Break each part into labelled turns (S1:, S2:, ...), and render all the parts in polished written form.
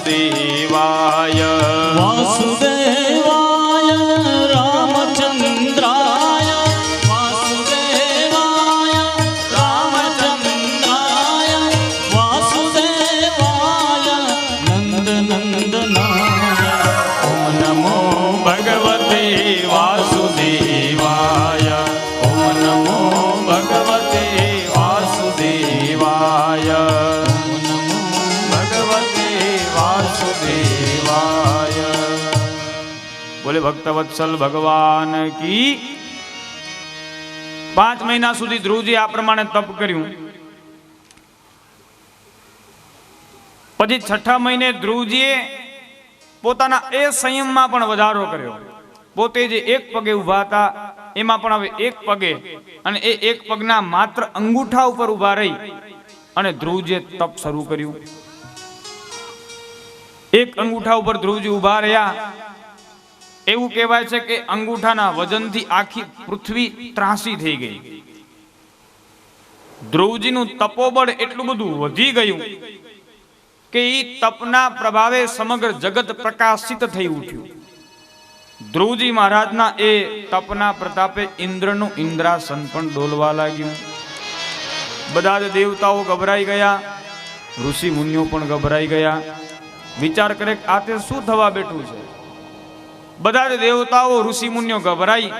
S1: वासुदेवाय
S2: वासुदेवाय रामचंद्राय वासुदेवाय रामचंद्राय वासुदेवाय नंदनंदनाय
S1: ओम नमो भगवते वासुदेवाय ओम नमो भगवते वासुदेवाय वासुदेवाय। बोले भक्तवत्सल भगवान की। 5 મહિના સુધી ધ્રુવજી આ પ્રમાણે તપ કર્યું. પછી 6ઠા મહિને ધ્રુવજીએ પોતાના એ સંયમમાં પણ વધારો કર્યો. પોતે જે એક પગે ઊભા હતા એમાં પણ હવે એક પગે, અને એ એક પગના માત્ર અંગૂઠા ઉપર ઊભા રહી અને ધ્રુવજીએ તપ શરૂ કર્યું. એક અંગૂઠા ઉપર ધ્રુવજી ઊભા રહ્યા. એવું કહેવાય છે કે અંગૂઠાના વજનથી આખી પૃથ્વી ત્રાસી થઈ ગઈ. ધ્રુવજીનું તપોબળ એટલું બધું વધી ગયું કે એ તપના પ્રભાવે સમગ્ર જગત પ્રકાશિત થઈ ઉઠ્યું. ધ્રુવજી મહારાજના એ તપના પ્રતાપે ઇન્દ્રનું ઇન્દ્રાસન પણ ડોલવા લાગ્યું. બધા જ દેવતાઓ ગભરાઈ ગયા, ઋષિ મુનિઓ પણ ગભરાઈ ગયા. વિચાર કરે આ તે શું થવા બેઠું છે. બધા જ દેવતાઓ ઋષિ મુનિઓ ગભરાઈ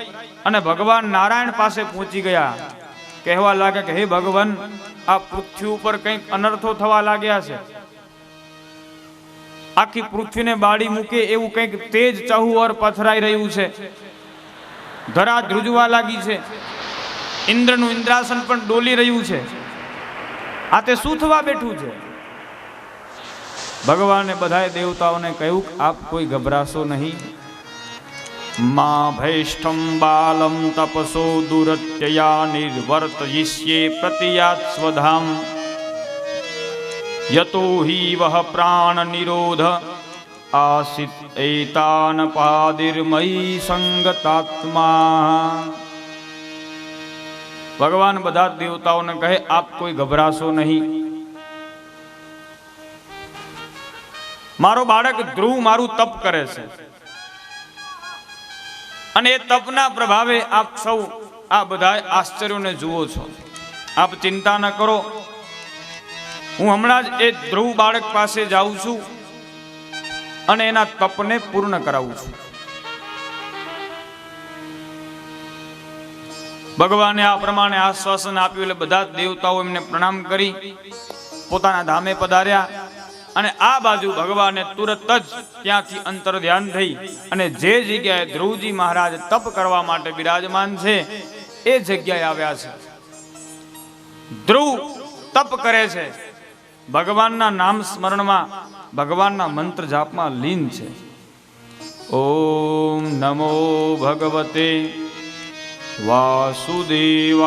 S1: અને ભગવાન નારાયણ પાસે પહોંચી ગયા. કહેવા લાગ્યા કે હે ભગવાન, આ પૃથ્વી ઉપર કંઈક અનર્થો થવા લાગ્યા છે. આખી પૃથ્વીને બાળી મૂકે એવું કંઈક તેજ ચહુઓર પથરાઈ રહ્યું છે. ધરા ધ્રુજવા લાગી છે. ઇન્દ્રનું ઇન્દ્રાસન પણ ડોલી રહ્યું છે. આ તે શું થવા બેઠું છે. ભગવાને બધાએ દેવતાઓને કહ્યું આપ કોઈ ગભરાશો નહીં. માં ભૈષ્ઠમ બાલમ તપસો દુરત્યયા નિર્વર્તયિષ્યે પ્રતિયાત સ્વધામ યતો હિ વહ પ્રાણ નિરોધ આસિત એતાન પાદિર્મયી સંગતાત્મા. ભગવાન બધા દેવતાઓને કહે આપ કોઈ ગભરાશો નહીં. મારો બાળક ધ્રુવ મારું તપ કરે છે અને એ તપના પ્રભાવે આપ સૌ આ બધા આશ્ચર્યોને જુઓ છો. આપ ચિંતા ન કરો, હું હમણાં જ એ ધ્રુવ બાળક પાસે જાઉં છું અને એના તપને પૂર્ણ કરાવું છું. ભગવાને આ પ્રમાણે આશ્વાસન આપ્યું એટલે બધા દેવતાઓ એમને પ્રણામ કરી પોતાના ધામે પધાર્યા. અને આ બાજુ ભગવાને તુરત જ ત્યાંથી અંતર ધ્યાન થઈ અને જે જગ્યાએ ધ્રુવજી મહારાજ તપ કરવા માટે બિરાજમાન છે એ જગ્યાએ આવ્યા છે. ધ્રુવ તપ કરે છે, ભગવાનના નામ સ્મરણમાં, ભગવાનના મંત્ર જાપમાં લીન છે. ઓમ નમો ભગવતે વાસુદેવાય.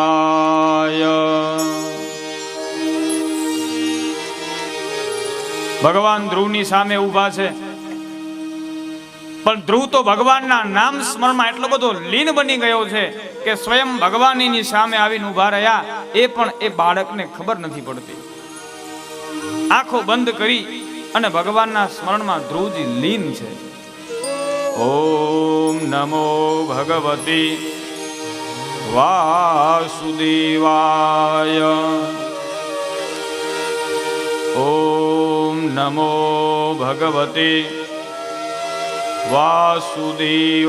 S1: ભગવાન ધ્રુવની સામે ઊભા છે, પણ ધ્રુવ તો ભગવાનના નામ સ્મરણમાં એટલો બધો લીન બની ગયો છે કે સ્વયં ભગવાનની સામે આવીને ઊભા રહ્યા એ પણ એ બાળકને ખબર નથી પડતી. આંખો બંધ કરી અને ભગવાનના સ્મરણમાં ધ્રુવજી લીન છે. ઓમ નમો ભગવતી વાસુદેવાય. ઓમ નમો ભગવતે વાસુદેવાય.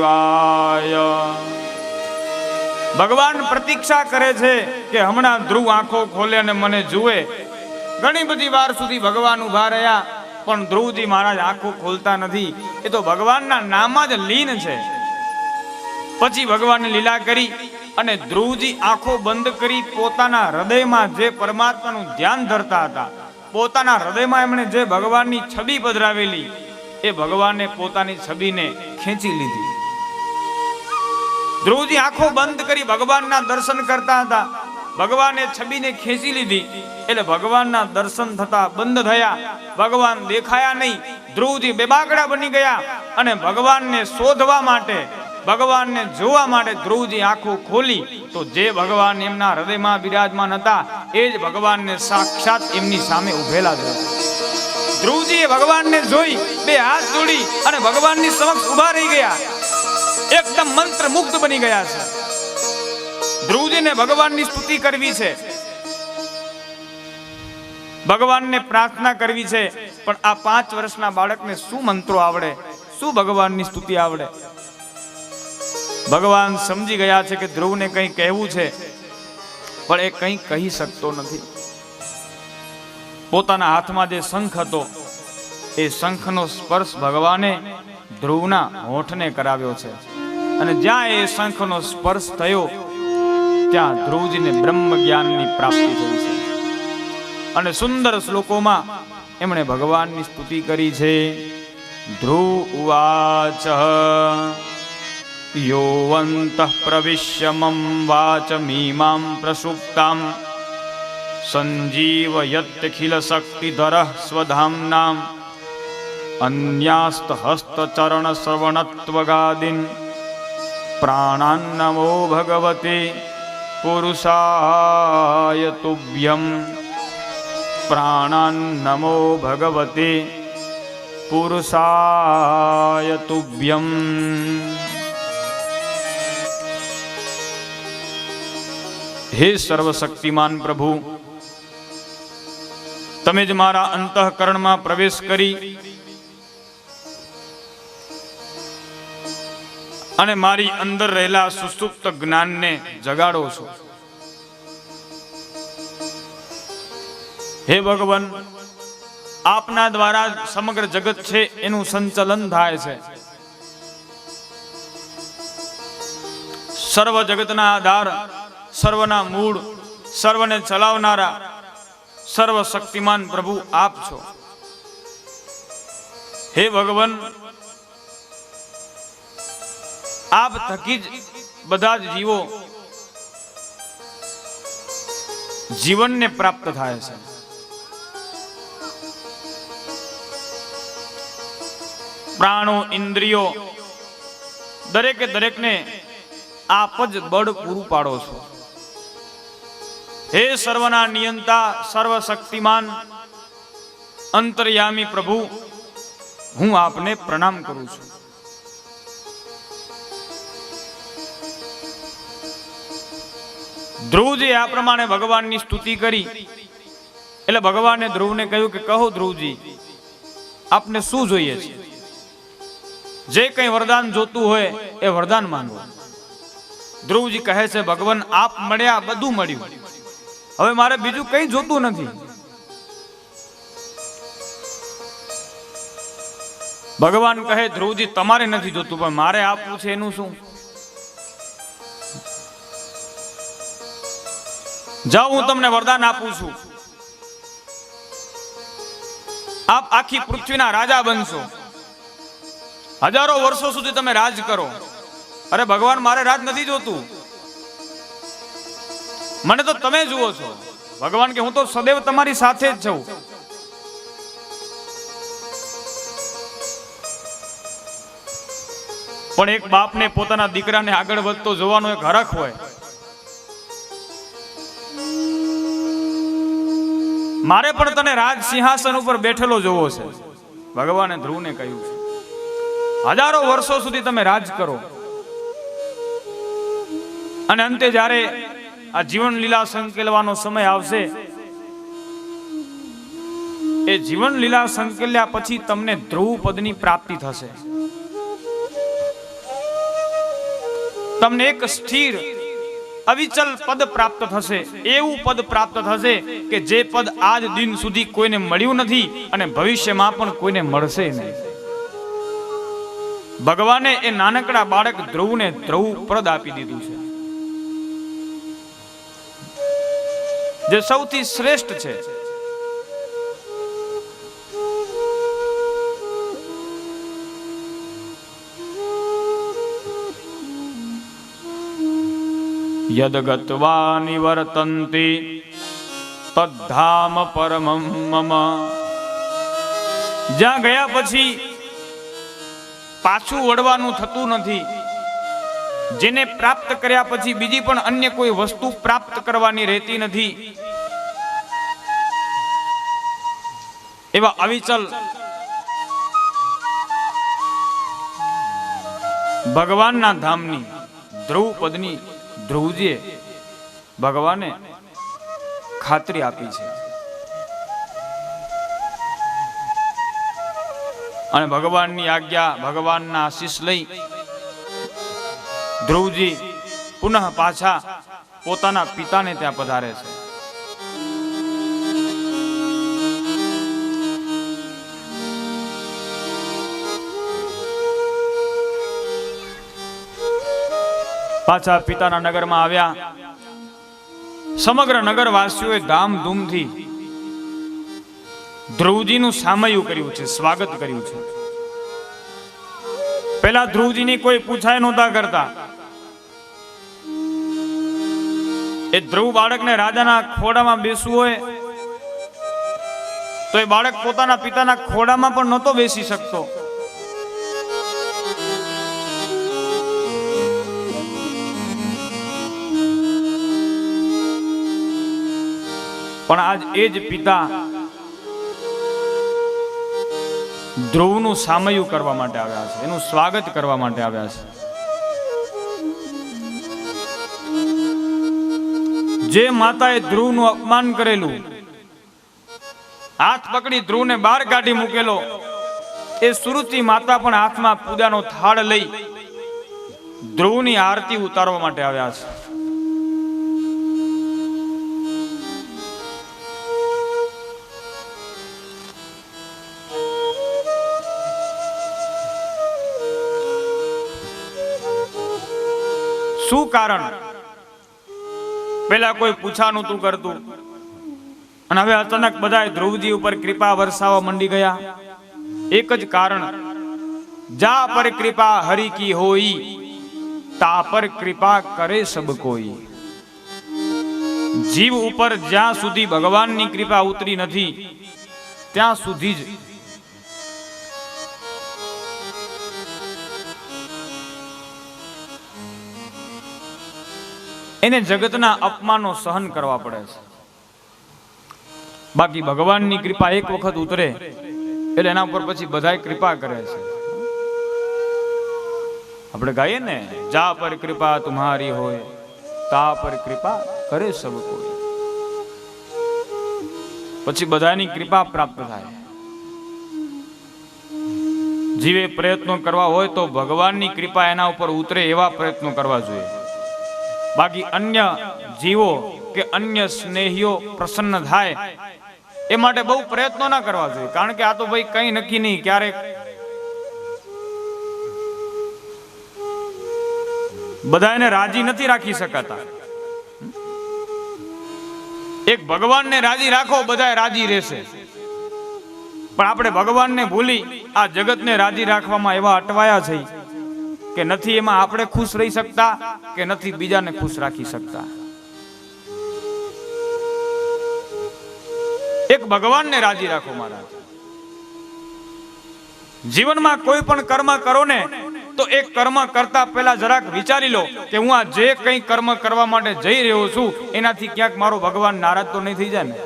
S1: ભગવાન પ્રતીક્ષા કરે છે કે હમણાં ધ્રુવ આંખો ખોલે અને મને જુએ. ઘણી બધી વાર સુધી ભગવાન ઉભા રહ્યા, પણ ધ્રુવજી મહારાજ આંખો ખોલતા નથી. એ તો ભગવાનના નામમાં જ લીન છે. પછી ભગવાને લીલા કરી અને ધ્રુવજી આંખો બંધ કરી પોતાના હૃદયમાં જે પરમાત્માનું ધ્યાન ધરતા હતા, પોતાના હૃદયમાં એમણે જે ભગવાનની છબી પધરાવેલી, એ ભગવાને પોતાની છબીને ખેંચી લીધી. ધ્રુવજી આંખો બંધ કરી ભગવાનના દર્શન કરતા હતા, ભગવાને છબીને ખેંચી લીધી. એટલે ભગવાનના દર્શન થતા બંધ થયા, ભગવાન દેખાયા નહીં. ધ્રુવજી બેબાકડા બની ગયા અને ભગવાનને શોધવા માટે, ભગવાનને જોવા માટે ધ્રુવજી આંખો ખોલી તો જે ભગવાન એમના હૃદયમાં બિરાજમાન હતા એ જ ભગવાનને સાક્ષાત એમની સામે ઉભેલા હતા. ધ્રુવજીએ ભગવાનને જોઈ બે હાથ જોડી અને ભગવાનની સમક્ષ ઉભા રહી ગયા, એકદમ મંત્ર મુગ્ધ બની ગયા છે. ધ્રુવજીને ભગવાનની સ્તુતિ કરવી છે, ભગવાનને પ્રાર્થના કરવી છે, પણ આ 5 વર્ષના બાળકને શું મંત્રો આવડે, શું ભગવાનની સ્તુતિ આવડે? ભગવાન સમજી ગયા છે કે ધ્રુવને કંઈ કહેવું છે, પણ એ કંઈ કહી શકતો નથી. પોતાના હાથમાં જે શંખ હતો એ શંખનો સ્પર્શ ભગવાને ધ્રુવના હોઠને કરાવ્યો છે, અને જ્યાં એ શંખનો સ્પર્શ થયો ત્યાં ધ્રુવજીને બ્રહ્મ જ્ઞાનની પ્રાપ્તિ થઈ છે. અને સુંદર શ્લોકોમાં એમણે ભગવાનની સ્તુતિ કરી છે. ધ્રુવ ઉવાચ યોવંતઃ પ્રવિશ્ય મમ વાચમીમાં પ્રસુપ્તાં સંજીવયત્યખિલ શક્તિધરઃ સ્વધામ્નાં અન્યાસ્ત હસ્તચરણ શ્રવણત્વગાદીન પ્રાણાન નમો ભગવતે પુરુષાય તુભ્યં. પ્રાણાન નમો ભગવતે પુરુષાય તુભ્યં. હે સર્વશક્તિમાન પ્રભુ, તમે જ મારા અંતઃકરણમાં પ્રવેશ કરી અને મારી અંદર રહેલા સુષુપ્ત જ્ઞાનને જગાડો છો. હે ભગવાન, આપના દ્વારા સમગ્ર જગત છે એનું સંચાલન થાય છે. સર્વ જગતના આધાર, સર્વના મૂળ, સર્વને ચલાવનારા સર્વશક્તિમાન પ્રભુ આપ છો. હે ભગવાન, આપ થકી જ બધા જ જીવો જીવનને પ્રાપ્ત થાય છે. પ્રાણો, ઇન્દ્રિયો દરેકે દરેકને આપ જ બળ પૂરું પાડો છો. હે સર્વના નિયંતા, સર્વશક્તિમાન, અંતર્યામી પ્રભુ, હું આપને પ્રણામ કરું છું. ધ્રુવજી આ પ્રમાણે ભગવાનની સ્તુતિ કરી એટલે ભગવાને ધ્રુવને કહ્યું કે કહો ધ્રુવજી, આપને શું જોઈએ છે? જે કંઈ વરદાન જોતું હોય એ વરદાન માંગો. ધ્રુવજી કહે છે ભગવાન આપ મળ્યા, બધું મળ્યું, હવે મારે બીજું કંઈ જોતું નથી. ભગવાન કહે ધ્રુવજી તમારે નથી જોતું, પણ મારે આપવું છે એનું શું? જાઓ, હું તમને વરદાન આપું છું. આપ આખી પૃથ્વીના રાજા બનશો, હજારો વર્ષો સુધી તમે રાજ કરો. અરે ભગવાન, મારે રાજ નથી જોતું, મને તો તમે જુઓ છો. ભગવાન કે હું તો સદૈવ તમારી સાથે જ છું. પણ એક બાપને પોતાના દીકરાને આગળ વધતો જોવાનો એક હરખ હોય. મારે પણ તને રાજ સિંહાસન ઉપર બેઠેલો જોવો છે. ભગવાને ધ્રુવને કહ્યું છે. હજારો વર્ષો સુધી તમે રાજ કરો અને અંતે જ્યારે આ જીવન લીલા સંકેલવાનો સમય આવશે, એ જીવન લીલા સંકેલ્યા પછી તમને ધ્રુવ પદની પ્રાપ્તિ થશે. તમને એક સ્થિર અવિચલ પદ પ્રાપ્ત થશે. એવું પદ પ્રાપ્ત થશે કે જે પદ આજ દિન સુધી કોઈને મળ્યું નથી અને ભવિષ્યમાં પણ કોઈને મળશે નહીં. ભગવાને એ નાનકડા બાળક ધ્રુવને ધ્રુવ પદ આપી દીધું છે, જે સૌથી શ્રેષ્ઠ છે. યદ ગત્વા નિવર્તન્તિ તદ્ધામ પરમં મમ. જ્યાં ગયા પછી પાછું વળવાનું થતું નથી. જેને પ્રાપ્ત કર્યા પછી બીજી પણ અન્ય કોઈ વસ્તુ પ્રાપ્ત કરવાની રહેતી નથી. એવા અવિચલ ભગવાનના ધામની ધ્રુવ પદની ધ્રુવજીએ ભગવાને ખાતરી આપી છે. અને ભગવાનની આજ્ઞા, ભગવાનના આશીષ લઈ ધ્રુવજી પુનઃ પાછા પોતાના પિતાને ત્યાં પધારે છે. પાછા પિતાના નગરમાં આવ્યા. સમગ્ર નગરવાસીઓએ ધામધૂમથી ધ્રુવજીનું સામયું કર્યું છે, સ્વાગત કર્યું છે. પહેલા ધ્રુવજીની કોઈ પૂછાય નહોતા કરતા. એ ધ્રુવ બાળકને રાજાના ખોડામાં બેસવું હોય તો એ બાળક પોતાના પિતાના ખોડામાં પણ નહોતો બેસી શકતો. પણ આજ એ જ પિતા ધ્રુવનું સામયું કરવા માટે આવ્યા છે, એનું સ્વાગત કરવા માટે આવ્યા છે. જે માતાએ ધ્રુવનું અપમાન કરેલું, હાથ પકડી ધ્રુવને બહાર કાઢી મૂકેલો, એ સુરતી માતા પણ હાથમાં પૂજાનો થાળ લઈ ધ્રુવની આરતી ઉતારવા માટે આવ્યા છે. શું કારણ? પેલા કોઈ પૂછા નહોતું કરતું અને હવે અચાનક બધા ધ્રુવજી ઉપર કૃપા વરસાવવા મંડી ગયા. એક જ કારણ, જા પર કૃપા હરિ કી હોઈ, તા પર કૃપા કરે સબ કોઈ. જીવ ઉપર જ્યાં સુધી ભગવાનની કૃપા ઉતરી નથી ત્યાં સુધી જ એને જગતના અપમાનો સહન કરવા પડે છે. બાકી ભગવાનની કૃપા એક વખત ઉતરે એટલે એના ઉપર પછી બધાય કૃપા કરે છે. આપણે ગાઈએ ને, જા પર કૃપા તુમ્હારી હોય, તા પર કૃપા કરે સબ કોઈ. પછી બધાની કૃપા પ્રાપ્ત થાય. જીવે પ્રયત્નો કરવા હોય તો ભગવાનની કૃપા એના ઉપર ઉતરે એવા પ્રયત્નો કરવા જોઈએ. બાકી અન્ય જીવો કે અન્ય સ્નેહીઓ પ્રસન્ન થાય એ માટે બહુ પ્રયત્નો ના કરવા જોઈએ. કારણ કે આ તો ભાઈ કઈ નક્કી નહીં, ક્યારેક બધા એને રાજી નથી રાખી શકાતા. એક ભગવાનને રાજી રાખો, બધા રાજી રહેશે. પણ આપણે ભગવાનને ભૂલી આ જગતને રાજી રાખવામાં એવા અટવાયા છે કે નથી એમાં આપણે ખુશ રહી શકતા કે નથી બીજાને ખુશ રાખી શકતા. એક ભગવાનને રાજી રાખો મહારાજ. જીવનમાં કોઈ પણ કર્મ કરો ને તો એક કર્મ કરતા પહેલા જરાક વિચારી લો કે હું આ જે કંઈ કર્મ કરવા માટે જઈ રહ્યો છું એનાથી ક્યાંક મારો ભગવાન નારાજ તો નહીં થઈ જાય ને.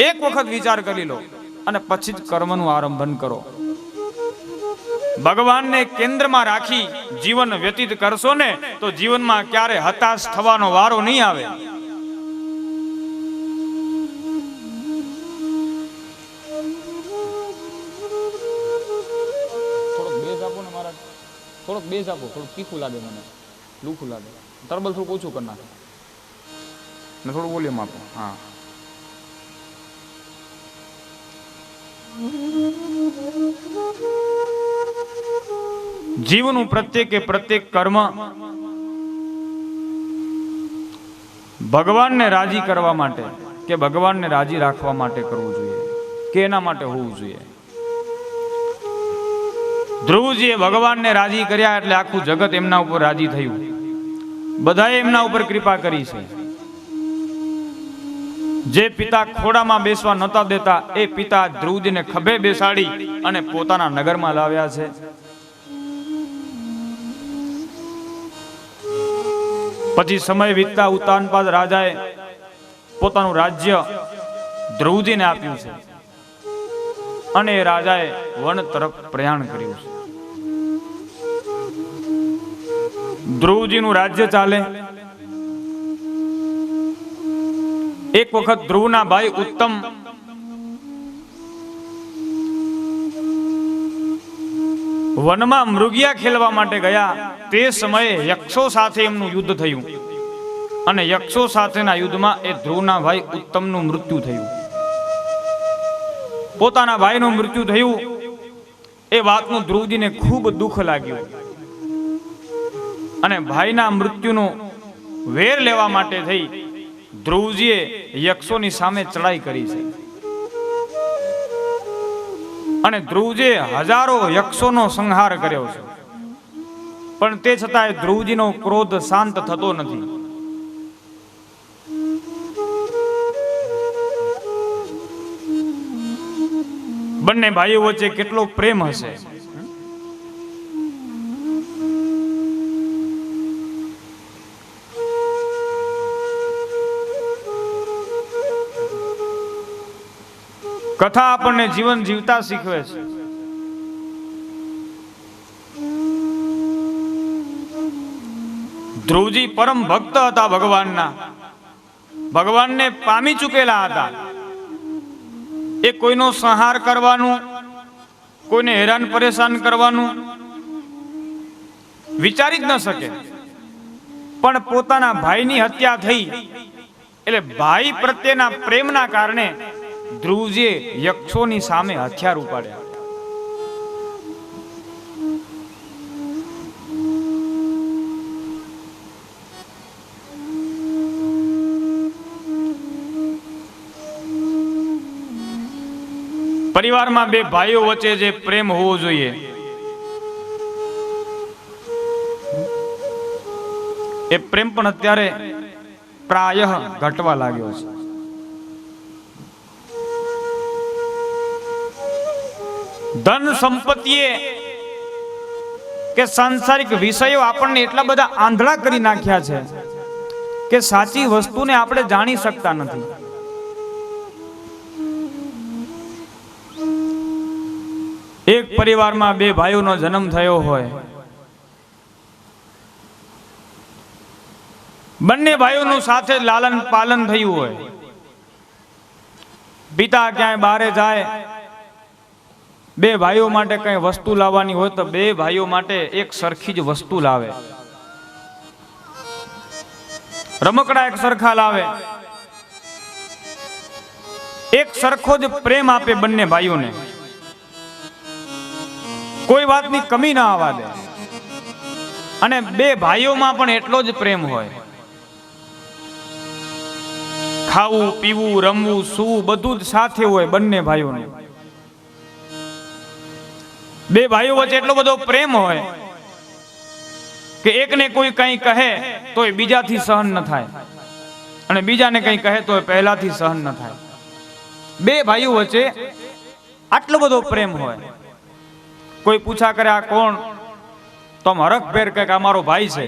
S1: એક વખત વિચાર કરી લો અને પછી જ કર્મનું આરંભન કરો. ભગવાનને કેન્દ્રમાં રાખી જીવન વ્યતીત કરશો ને તો જીવનમાં ક્યારે હતાશ થવાનો વારો નહીં આવે. થોડોક બેઝ આપો ને મારા, થોડોક બેઝ આપો, થોડુંક તીખું લાગે મને, લુખું લાગે. તરબલ થોડુંક ઓછું કરી નાખો ને થોડું વોલ્યુમ આપો. હા, જીવનું પ્રત્યેક કર્મ ભગવાનને રાજી કરવા માટે કે ભગવાનને રાજી રાખવા માટે કરવું જોઈએ કે એના માટે હોવું જોઈએ. ધ્રુવજીએ ભગવાનને રાજી કર્યા એટલે આખું જગત એમના ઉપર રાજી થયું. બધાએ એમના ઉપર કૃપા કરી છે. જે પિતા ખોડામાં બેસવા નહોતા દેતા એ પિતા ધ્રુવજીને ખભે બેસાડી અને પોતાના નગરમાં લાવ્યા છે. પછી સમય વીતતા ઉતાનપાદ રાજાએ પોતાનું રાજ્ય ધ્રુવજીને આપ્યું છે અને એ રાજાએ વન તરફ પ્રયાણ કર્યું છે. ધ્રુવજીનું રાજ્ય ચાલે. એક વખત ધ્રુવના ભાઈ ઉત્તમ વનમાં મૃગિયા ખેલવા માટે ગયા. તે સમયે યક્ષો સાથે એમનું યુદ્ધ થયું અને યક્ષો સાથેના યુદ્ધમાં એ ધ્રુવના ભાઈ ઉત્તમનું મૃત્યુ થયું. પોતાના ભાઈનું મૃત્યુ થયું એ વાતનું ધ્રુવજીને ખૂબ દુઃખ લાગ્યું અને ભાઈના મૃત્યુનો વેર લેવા માટે થઈ ધ્રુવજીએ યક્ષોની સામે ચડાઈ કરી છે અને ધ્રુવજીએ હજારો યક્ષોનો સંહાર કર્યો છે. પણ તે છતાંય ધ્રુવજીનો ક્રોધ શાંત થતો નથી. બંને ભાઈઓ વચ્ચે કેટલો પ્રેમ હશે. કથા આપણને જીવન જીવતા શીખવે છે. ધ્રુવજી પરમ ભક્ત હતા ભગવાનના, ભગવાનને પામી ચૂકેલા હતા. એ કોઈનો સંહાર કરવાનું, કોઈને હેરાન પરેશાન કરવાનું વિચારી જ ન શકે. પણ પોતાના ભાઈની હત્યા થઈ એટલે ભાઈ પ્રત્યેના પ્રેમના કારણે ધ્રુવજીએ યક્ષોની સામે હથિયાર ઉપાડ્યા. પરિવારમાં બે ભાઈઓ વચ્ચે જે પ્રેમ હોવો જોઈએ એ પ્રેમ પણ અત્યારે પ્રાયઃ ઘટવા લાગ્યો છે. ધન સંપત્તિએ કે સાંસારિક વિષયો આપણને એટલા બધા આંધળા કરી નાખ્યા છે કે સાચી વસ્તુને આપણે જાણી શકતા નથી. એક પરિવારમાં બે ભાઈઓનો જન્મ થયો હોય, બંને ભાઈઓનું સાથે લાલન પાલન થયું હોય. પિતા ક્યાંય બહારે જાય, બે ભાઈઓ માટે કઈ વસ્તુ લાવવાની હોય તો બે ભાઈઓ માટે એક સરખી જ વસ્તુ લાવે. રમકડા એક સરખા લાવે, એક સરખો જ પ્રેમ આપે બંને ભાઈઓને, કોઈ વાતની કમી ના આવવા દે. અને બે ભાઈઓમાં પણ એટલો જ પ્રેમ હોય. ખાવું, પીવું, રમવું, સૂવું બધું જ સાથે હોય બંને ભાઈઓને. બે ભાઈઓ વચ્ચે એટલો બધો પ્રેમ હોય કે એકને કોઈ કંઈ કહે તો એ બીજાથી સહન ન થાય અને બીજાને કંઈ કહે તો એ પહેલાથી સહન ન થાય. બે ભાઈઓ વચ્ચે આટલો બધો પ્રેમ હોય. કોઈ પૂછા કરે આ કોણ, તો આમ હરખભેર કહે કે આ મારો ભાઈ છે.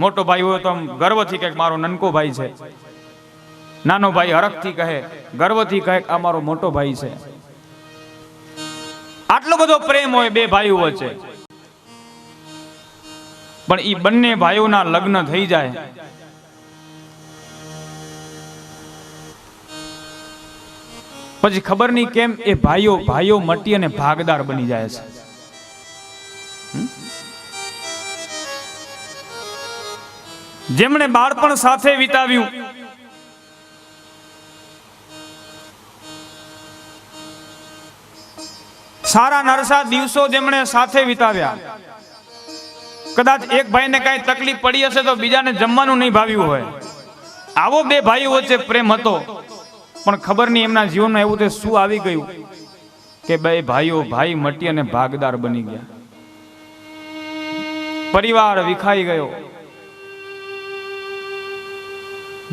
S1: મોટો ભાઈ હોય તો આમ ગર્વથી કહે મારો નનકો ભાઈ છે. નાનો ભાઈ હરખથી કહે, ગર્વથી કહે આ મારો મોટો ભાઈ છે. આટલો બધો પ્રેમ હોય બે ભાઈઓ વચ્ચે, પણ ઈ બંને ભાઈઓના લગ્ન થઈ જાય પછી ખબર નહીં કેમ એ ભાઈઓ મટી અને ભાગદાર બની જાય છે. જેમણે બાળપણ સાથે વિતાવ્યું, સારા નરસા દિવસો જેમણે સાથે વિતાવ્યા, કદાચ એક ભાઈને કઈ તકલીફ પડી હશે તો બીજાને જમવાનું નહીં ભાવ્યું હોય, આવો બે ભાઈઓ વચ્ચે પ્રેમ હતો. પણ ખબર નહીં એમના જીવનમાં એવું તે શું આવી ગયું કે બે ભાઈ મટી અને ભાગદાર બની ગયા. પરિવાર વિખાઈ ગયો,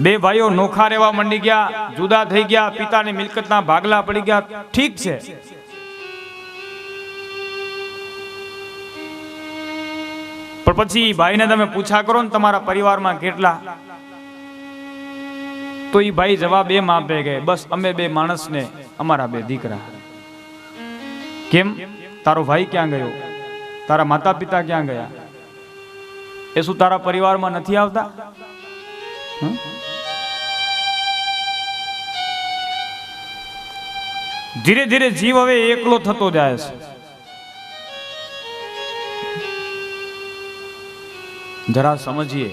S1: બે ભાઈઓ નોખા રહેવા માંડી ગયા, જુદા થઈ ગયા, પિતાની મિલકતના ભાગલા પડી ગયા. ઠીક છે, પણ પછી ભાઈને તમે પૂછા કરો ને તમારા પરિવારમાં કેટલા, તો એ ભાઈ જવાબ એમ આપે કે બસ અમે બે માણસ ને અમારા બે દીકરા. કેમ? તારો ભાઈ ક્યાં ગયો? તારા માતા પિતા ક્યાં ગયા? એ શું તારા પરિવારમાં નથી આવતા? ધીરે ધીરે જીવ હવે એકલો થતો જાય છે. જરા સમજીએ.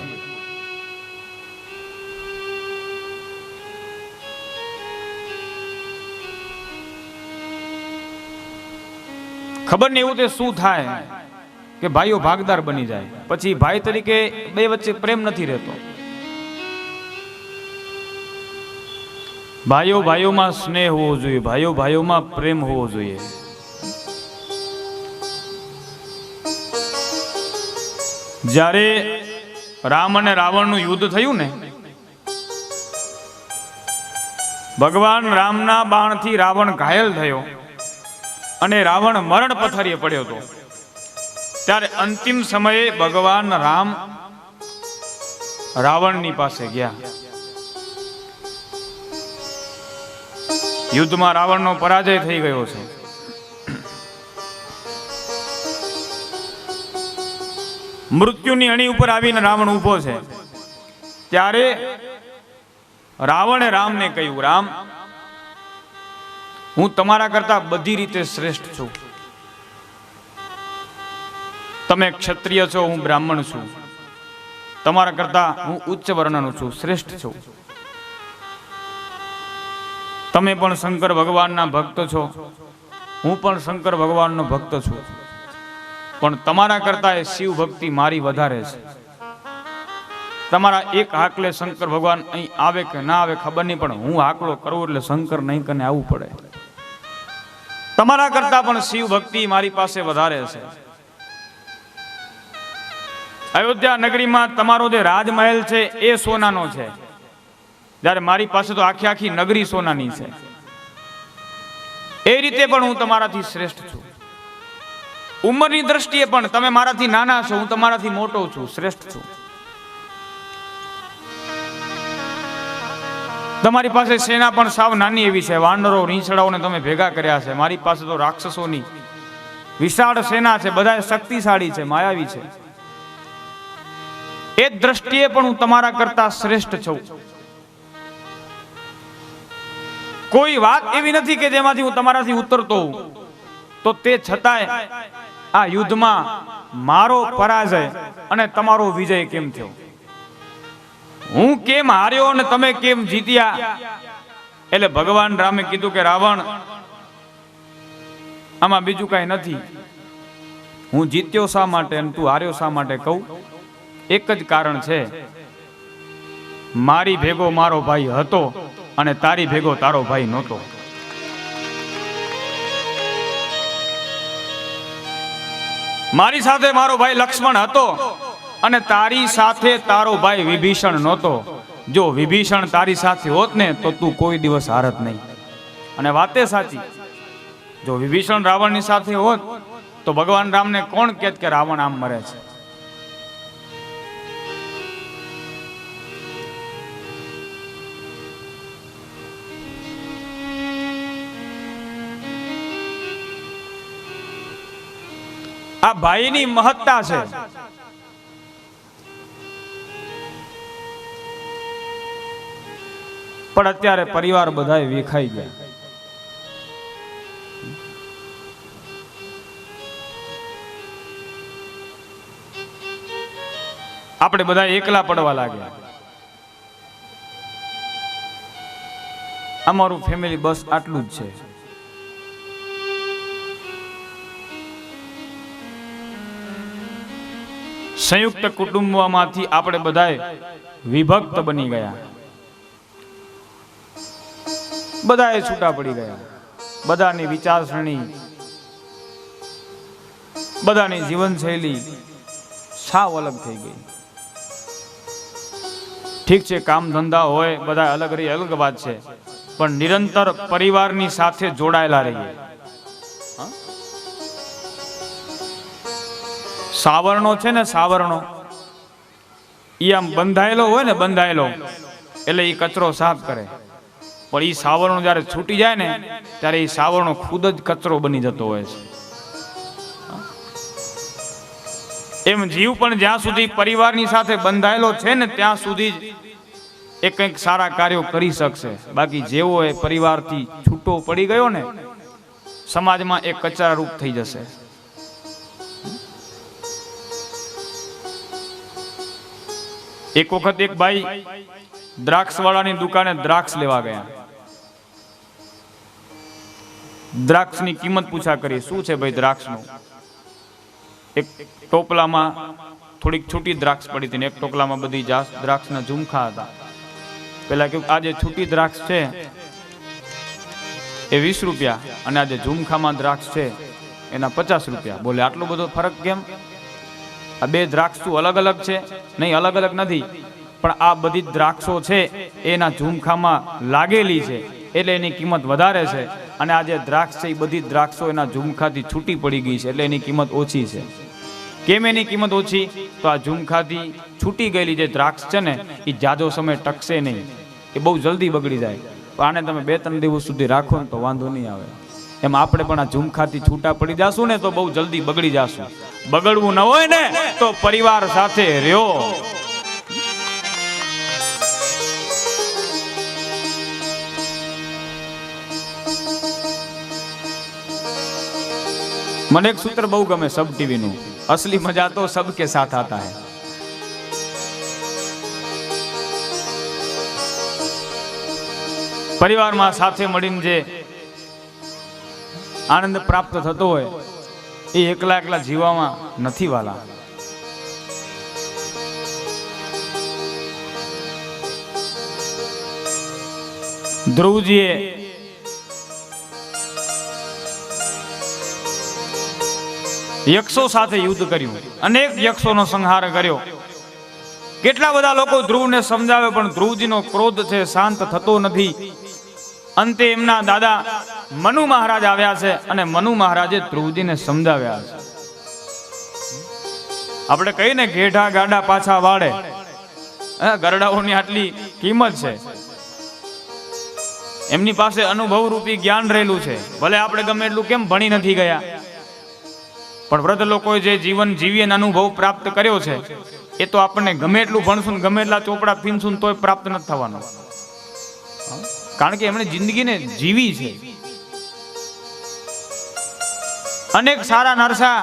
S1: ખબર નહીં એવું તે શું થાય કે ભાઈઓ ભાગદાર બની જાય, પછી ભાઈ તરીકે બે વચ્ચે પ્રેમ નથી રહેતો. ભાઈઓમાં સ્નેહ હોવો જોઈએ, ભાઈઓમાં પ્રેમ હોવો જોઈએ. જ્યારે રામ અને રાવણનું યુદ્ધ થયું ને, ભગવાન રામના બાણથી રાવણ ઘાયલ થયો અને રાવણ મરણ પથારીએ પડ્યો હતો. ત્યારે અંતિમ સમયે ભગવાન રામ રાવણની પાસે ગયા. યુદ્ધમાં રાવણનો પરાજય થઈ ગયો છે. મૃત્યુની અણી ઉપર આવીને રાવણ ઊભો છે. ત્યારે રાવણે રામને કહ્યું, રામ, હું તમારા કરતા બધી રીતે શ્રેષ્ઠ છું. તમે ક્ષત્રિય છો, હું બ્રાહ્મણ છું. તમારા કરતા હું ઉચ્ચ વર્ણનો છું, શ્રેષ્ઠ છું. તમે પણ શંકર ભગવાનના ભક્ત છો, હું પણ શંકર ભગવાનનો ભક્ત છું. પણ તમારા કરતા એ શિવ ભક્તિ મારી વધારે છે. તમારા એક હાકલે શંકર ભગવાન અહીં આવે કે ના આવે ખબર નહીં, પણ હું હાકલો કરું એટલે શંકર નહીં કરીને આવવું પડે. તમારા કરતા પણ શિવ ભક્તિ મારી પાસે વધારે છે. અયોધ્યા નગરીમાં તમારો જે રાજમહેલ છે એ સોનાનો છે, જ્યારે મારી પાસે તો આખી આખી નગરી સોનાની છે. એ રીતે પણ હું તમારાથી શ્રેષ્ઠ છું. ઉંમરની દ્રષ્ટિએ પણ તમે મારાથી નાના છો, હું તમારાથી મોટો છું, શ્રેષ્ઠ છું. તમારી પાસે સેના પણ સાવ નાની એવી છે, વાનરો રીંછડાઓને તમે ભેગા કર્યા છે. મારી પાસે તો રાક્ષસોની વિશાળ સેના છે, બધા શક્તિશાળી છે, માયાવી છે. એ દ્રષ્ટિએ પણ હું તમારા કરતા શ્રેષ્ઠ છું. કોઈ વાત એવી નથી કે જેમાંથી હું તમારાથી ઉતરતો હોઉં. તો તે છતાંય આ યુદ્ધમાં મારો પરાજય અને તમારો વિજય કેમ થયો? હું કેમ હાર્યો અને તમે કેમ જીત્યા? એટલે ભગવાન રામે કીધું કે રાવણ, આમાં બીજું કઈ નથી. હું જીત્યો શા માટે અને તું હાર્યો શા માટે કહું? એક જ કારણ છે, મારી ભેગો મારો ભાઈ હતો અને તારી ભેગો તારો ભાઈ નહોતો. મારી સાથે મારો ભાઈ લક્ષ્મણ હતો અને તારી સાથે તારો ભાઈ વિભીષણ નહોતો. જો વિભીષણ તારી સાથે હોત ને તો તું કોઈ દિવસ હારત નહીં. અને વાતે સાચી, જો વિભીષણ રાવણની સાથે હોત તો ભગવાન રામને કોણ કહેત કે રાવણ આમ મરે છે? આ ભાઈની મહત્તા છે. પણ અત્યારે પરિવાર બધાય વિખાઈ ગયા. આપણે બધા એકલા પડવા લાગ્યા. અમારું ફેમિલી બસ આટલું જ છે. સંયુક્ત કુટુંબમાંથી આપણે બધાય વિભક્ત બની ગયા. બધાએ છૂટા પડી ગયા. બધાની વિચારસરણી, બધાની જીવનશૈલી સાવ અલગ થઈ ગઈ. ઠીક છે, કામ ધંધા હોય, બધા અલગ રહી, અલગ વાત છે, પણ નિરંતર પરિવારની સાથે જોડાયેલા રહીએ. સાવરણો છે ને, સાવરણો ઈ આમ બંધાયેલો હોય ને, બંધાયેલો એટલે ઈ કચરો સાફ કરે. પણ ઈ સાવરણો જ્યારે છૂટી જાય ને, ત્યારે ઈ સાવરણો ખુદ જ કચરો બની જતો હોય છે. એમ જીવ પણ જ્યાં સુધી પરિવારની સાથે બંધાયેલો છે ને, ત્યાં સુધી જ એ કંઈક સારા કાર્યો કરી શકશે. બાકી જેવો એ પરિવારથી છૂટો પડી ગયો ને, સમાજમાં એક કચરા રૂપ થઈ જશે. એક વખત એક ભાઈ દ્રાક્ષ વાળાની દુકાને દ્રાક્ષ લેવા ગયા. દ્રાક્ષની કિંમત પૂછા કરી. શું છે ભાઈ દ્રાક્ષનું? એક ટોપલામાં થોડીક છૂટી દ્રાક્ષ પડી હતી ને એક ટોપલામાં બધી દ્રાક્ષના ઝુમખા હતા. પેલા કે આજે છૂટી દ્રાક્ષ છે એ 20 રૂપિયા અને આજે ઝુમખામાં દ્રાક્ષ છે એના 50 રૂપિયા. બોલે આટલો બધો ફરક કેમ? આ બે દ્રાક્ષ શું અલગ અલગ છે? નહીં, અલગ અલગ નથી, પણ આ બધી દ્રાક્ષો છે એના ઝુમખામાં લાગેલી છે એટલે એની કિંમત વધારે છે, અને આ જે દ્રાક્ષ છે એ બધી દ્રાક્ષો એના ઝુમખાથી છૂટી પડી ગઈ છે એટલે એની કિંમત ઓછી છે. કેમ એની કિંમત ઓછી? તો આ ઝુમખાથી છૂટી ગયેલી જે દ્રાક્ષ છે ને એ જાજો સમય ટકશે નહીં, એ બહુ જલ્દી બગડી જાય. પણ આને તમે 2-3 દિવસ સુધી રાખો ને તો વાંધો નહીં આવે. એમ આપણે પણ આ ઝુમખાથી છૂટા પડી જાશું ને તો બહુ જલ્દી બગડી જાશું. બગડવું ન હોય ને તો પરિવાર સાથે રહ્યો. મને એક સૂત્ર બહુ ગમે સબ ટીવી નું, असली मजा तो सबके साथ आता है. પરિવારમાં સાથે મળીને જે આનંદ પ્રાપ્ત થતો હોય એ એકલા એકલા જીવવામાં નથી વાલા. ધ્રુવજીએ યક્ષો સાથે યુદ્ધ કર્યું, અનેક યક્ષોનો સંહાર કર્યો. કેટલા બધા લોકો ધ્રુવને સમજાવે પણ ધ્રુવજીનો ક્રોધ છે શાંત થતો નથી. અંતે એમના દાદા મનુ મહારાજ આવ્યા છે અને મનુ મહારાજે ધ્રુવજીને સમજાવ્યા છે. આપણે કહીએ ને ઘેઢા ગાડા પાછા વાળે, ગરડાઓની આટલી કિંમત છે. એમની પાસે અનુભવ રૂપી જ્ઞાન રહેલું છે. ભલે આપણે ગમે એટલું કેમ ભણી નથી ગયા, પણ વૃદ્ધ લોકોએ જે જીવન જીવી અને અનુભવ પ્રાપ્ત કર્યો છે એ તો આપણને ગમે એટલું ભણશું ને ગમે એટલા ચોપડા પીનશું તોય પ્રાપ્ત નથી થવાનો. કારણ કે એમણે જિંદગીને જીવી છે. અનેક સારા નરસા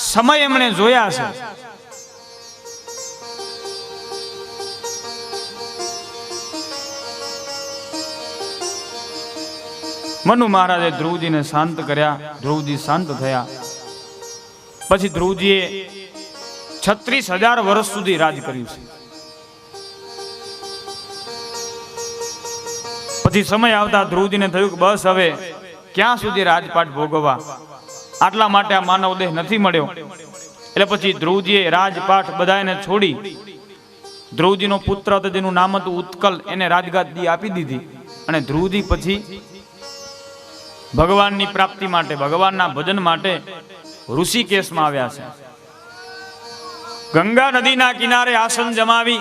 S1: સમય એમણે જોયા છે. મનુ મહારાજે ધ્રુવજીને શાંત કર્યા. ધ્રુવજી શાંત થયા. પછી ધ્રુવજીએ 36,000 વર્ષ સુધી રાજ કર્યું છે. પછી સમય આવતા ધ્રુવજીને થયું કે બસ હવે ક્યાં સુધી રાજપાટ ભોગવવા, આટલા માટે આ માનવ દેહ નથી મળ્યો. એટલે પછી ધ્રુવજીએ રાજપાટ બધાને છોડી ધ્રુવજીનો પુત્ર હતો જેનું નામ હતું ઉત્કલ, એને રાજગાદી આપી દીધી. અને ધ્રુવજી પછી ભગવાનની પ્રાપ્તિ માટે, ભગવાનના ભજન માટે ઋષિકેશમાં આવ્યા છે. ગંગા નદીના કિનારે આસન જમાવી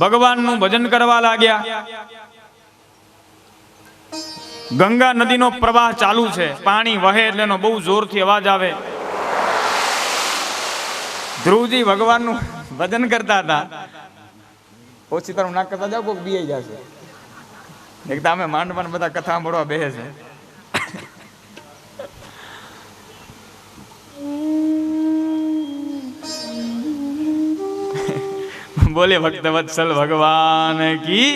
S1: ભગવાનનું ભજન કરવા લાગ્યા. ગંગા નદીનો પ્રવાહ ચાલુ છે, પાણી વહે એટલે એનો બહુ જોરથી અવાજ આવે. ધ્રુવજી ભગવાનનું ભજન કરતા હતા. ઓછી તારું નાક કરતા જાવ, કોઈ બી જશે. એકદમ અમે માંડવાના બધા કથા સાંભળવા બેસે છે. બોલે ભક્ત વત્સલ ભગવાન કી.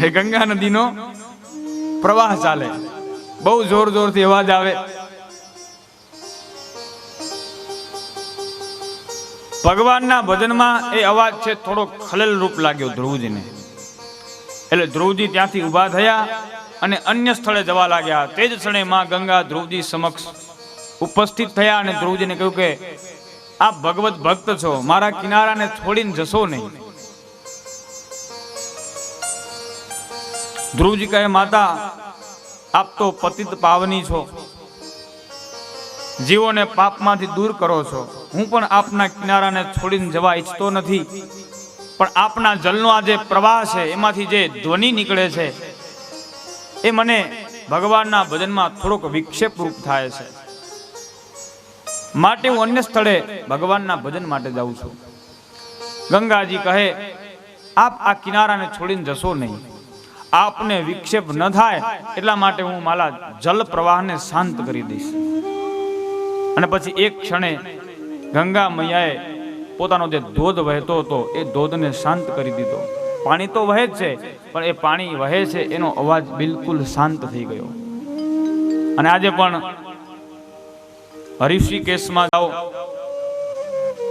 S1: એ ગંગા નદીનો પ્રવાહ ચાલે, બહુ જોર જોરથી અવાજ આવે. ભગવાનના ભજનમાં એ અવાજ છે થોડો ખલેલ રૂપ લાગ્યો ધ્રુવજીને. એટલે ધ્રુવજી ત્યાંથી ઊભા થયા અને અન્ય સ્થળે જવા લાગ્યા. તે જ ક્ષણે માં ગંગા ધ્રુવજી સમક્ષ ઉપસ્થિત થયા અને ધ્રુવજીને કહ્યું કે આપ ભગવત ભક્ત છો, મારા કિનારાને છોડીને જશો નહીં. ધ્રુવજી કહે, માતા આપ તો પતિત પાવની છો, જીવોને પાપમાંથી દૂર કરો છો. હું પણ આપના કિનારાને છોડીને જવા ઈચ્છતો નથી, પણ આપના જલનો આ જે પ્રવાહ છે એમાંથી જે ધ્વનિ નીકળે છે એ મને ભગવાનના ભજનમાં થોડોક વિક્ષેપ રૂપ થાય છે, માટે હું અન્ય સ્થળે ભગવાનના ભજન માટે જાઉં છું. ગંગાજી કહે, આપ આ કિનારાને છોડીને જશો નહીં, આપને વિક્ષેપ ન થાય એટલા માટે હું મારા જલ પ્રવાહને શાંત કરી દઈશ. અને પછી એક ક્ષણે ગંગા મૈયાએ પોતાનો જે ધોધ વહેતો હતો એ ધોધને શાંત કરી દીધો. પાણી તો વહે જ છે, પણ એ પાણી વહે છે એનો અવાજ બિલકુલ શાંત થઈ ગયો. અને આજે પણ ઋષિકેશમાં જાઓ,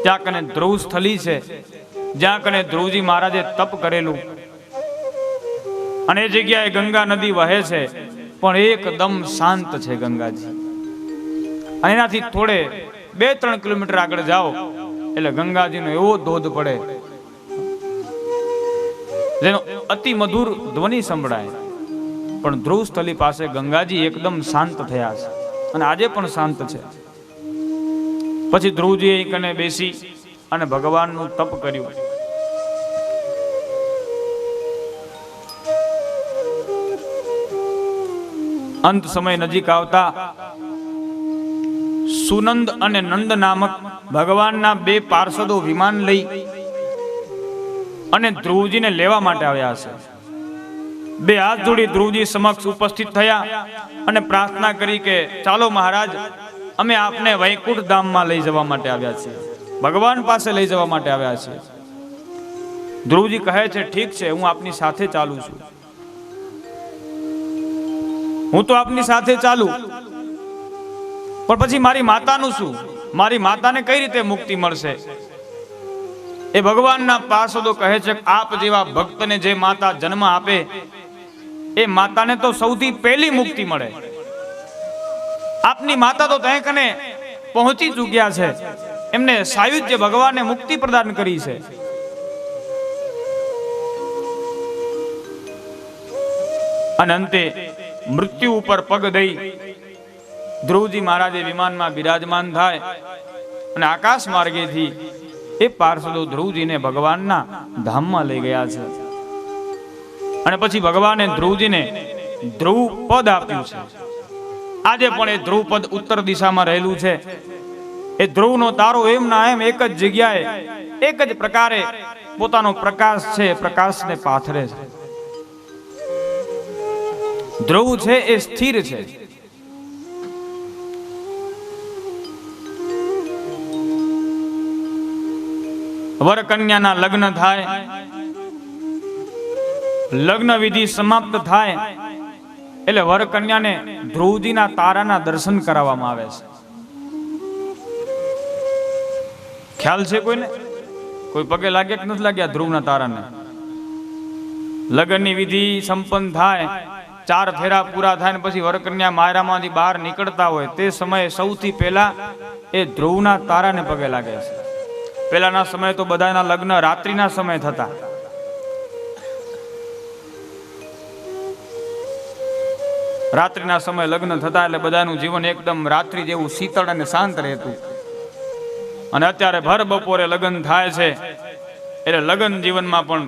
S1: ત્યાં કને ધ્રુવ સ્થળી છે, જ્યાં કને ધ્રુવજી મહારાજે તપ કરેલું, અને એ જગ્યાએ ગંગા નદી વહે છે, પણ એકદમ શાંત છે ગંગાજી. અને એનાથી થોડે 2-3 કિલોમીટર આગળ જાઓ એટલે ગંગાજીનો એવો ધોધ પડે જેનો અતિ મધુર ધ્વનિ સંભળાય. પણ ધ્રુવ સ્થળી પાસે ગંગાજી એકદમ શાંત થયા છે અને આજે પણ શાંત છે. પછી ધ્રુવજીએ કને બેસી અને ભગવાનનું તપ કર્યું. અંત સમય નજીક આવતા સુનંદ અને નંદ નામક ભગવાનના 2 પાર્ષદો વિમાન લઈ અને ધ્રુવજીને લેવા માટે આવ્યા છે. 2 હાથ જોડી ધ્રુવજી સમક્ષ ઉપસ્થિત થયા અને પ્રાર્થના કરી કે ચાલો મહારાજ, અમે આપને વૈકુંઠ ધામમાં લઈ જવા માટે આવ્યા છીએ, ભગવાન પાસે લઈ જવા માટે આવ્યા છીએ. ધ્રુવજી કહે છે, ઠીક છે, હું આપની સાથે ચાલું છું. હું તો આપની સાથે ચાલું, પણ પછી મારી માતાનું શું? મારી માતાને કઈ રીતે મુક્તિ મળશે? એ ભગવાનના પાર્ષદો કહે છે, આપ જેવા ભક્તને જે માતા જન્મ આપે એ માતાને તો સૌથી પહેલી મુક્તિ મળે. આપની માતા તો ત્યાં કને પહોંચી ચૂક્યા છે, એમને સાયુજ્ય ભગવાને મુક્તિ પ્રદાન કરી છે. અને અંતે મૃત્યુ ઉપર પગ દઈ ધ્રુવજી મહારાજે વિમાનમાં બિરાજમાન થાય અને આકાશ માર્ગેથી એ પાર્ષદો ધ્રુવજીને ભગવાનના ધામમાં લઈ ગયા છે. અને પછી ભગવાને ધ્રુવજીને ધ્રુવ પદ આપ્યું છે. આજે પણ એ ધ્રુવ પદ ઉત્તર દિશામાં રહેલું છે. એ ધ્રુવનો તારો એમ ના એમ એક જ જગ્યાએ એક જ પ્રકારે પોતાનો પ્રકાશ છે, પ્રકાશને પાથરે છે. ધ્રુવ છે એ સ્થિર છે. વર કન્યાના લગ્ન થાય, લગ્ન વિધિ સમાપ્ત થાય એટલે વર કન્યાને ધ્રુવજીના તારાના દર્શન કરાવવામાં આવે છે. ખ્યાલ છે કોઈને? કોઈ પગે લાગે કે નથી લાગ્યા ધ્રુવના તારાને? લગ્નની વિધિ સંપન્ન થાય, 4 ફેરા પૂરા થાય ને પછી વરકન્યા માયરામાંથી બહાર નીકળતા હોય તે સમયે સૌથી પહેલા એ ધ્રુવના તારાને પગે લાગે છે. પહેલાના સમયે તો બધાના લગ્ન રાત્રિના સમય થતા. રાત્રિના સમય લગ્ન થતા એટલે બધાનું જીવન એકદમ રાત્રિ જેવું શીતળ અને શાંત રહેતું. અને અત્યારે ભર બપોરે લગ્ન થાય છે એટલે લગ્ન જીવનમાં પણ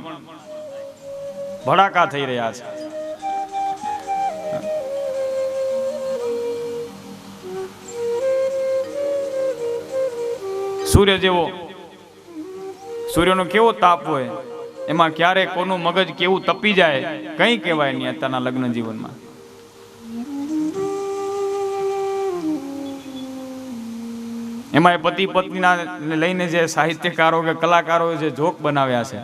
S1: ભડાકા થઈ રહ્યા છે. સૂર્ય જેવો, સૂર્યનો કેવો તાપ હોય, એમાં ક્યારે કોનું મગજ કેવું તપી જાય કઈ કહેવાય નહીં અત્યારના લગ્ન જીવનમાં. એમાં પતિ પત્નીના લઈને જે સાહિત્યકારો કે કલાકારો જે જોક બનાવ્યા છે,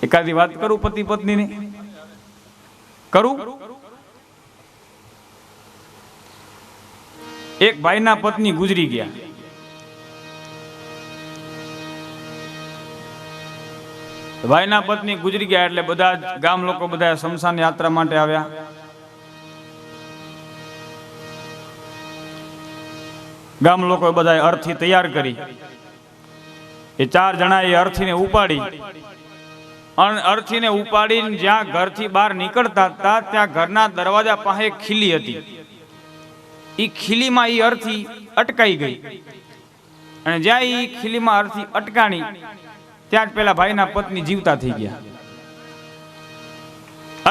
S1: એકાદી વાત કરું પતિ પત્નીની કરું. એક ભાઈના પત્ની ગુજરી ગયા. ભાઈના પત્ની ગુજરી ગયા એટલે બધા ગામ લોકો બધા શમશાન યાત્રા માટે આવ્યા. ગામ લોકો બધા અર્થી તૈયાર કરી. એ 4 જણા એ અર્થીને ઉપાડી, અર્થીને ઉપાડીને જ્યાં ઘરથી બહાર નીકળતા હતા ત્યાં ઘરના દરવાજા પાસે એક ખીલી હતી. એ ખીલીમાં એ અર્થી અટકાઈ ગઈ અને જ્યાં એ ખીલીમાં અર્થી અટકાણી ત્યાં જ પેલા ભાઈના પત્ની જીવતા થઈ ગયા,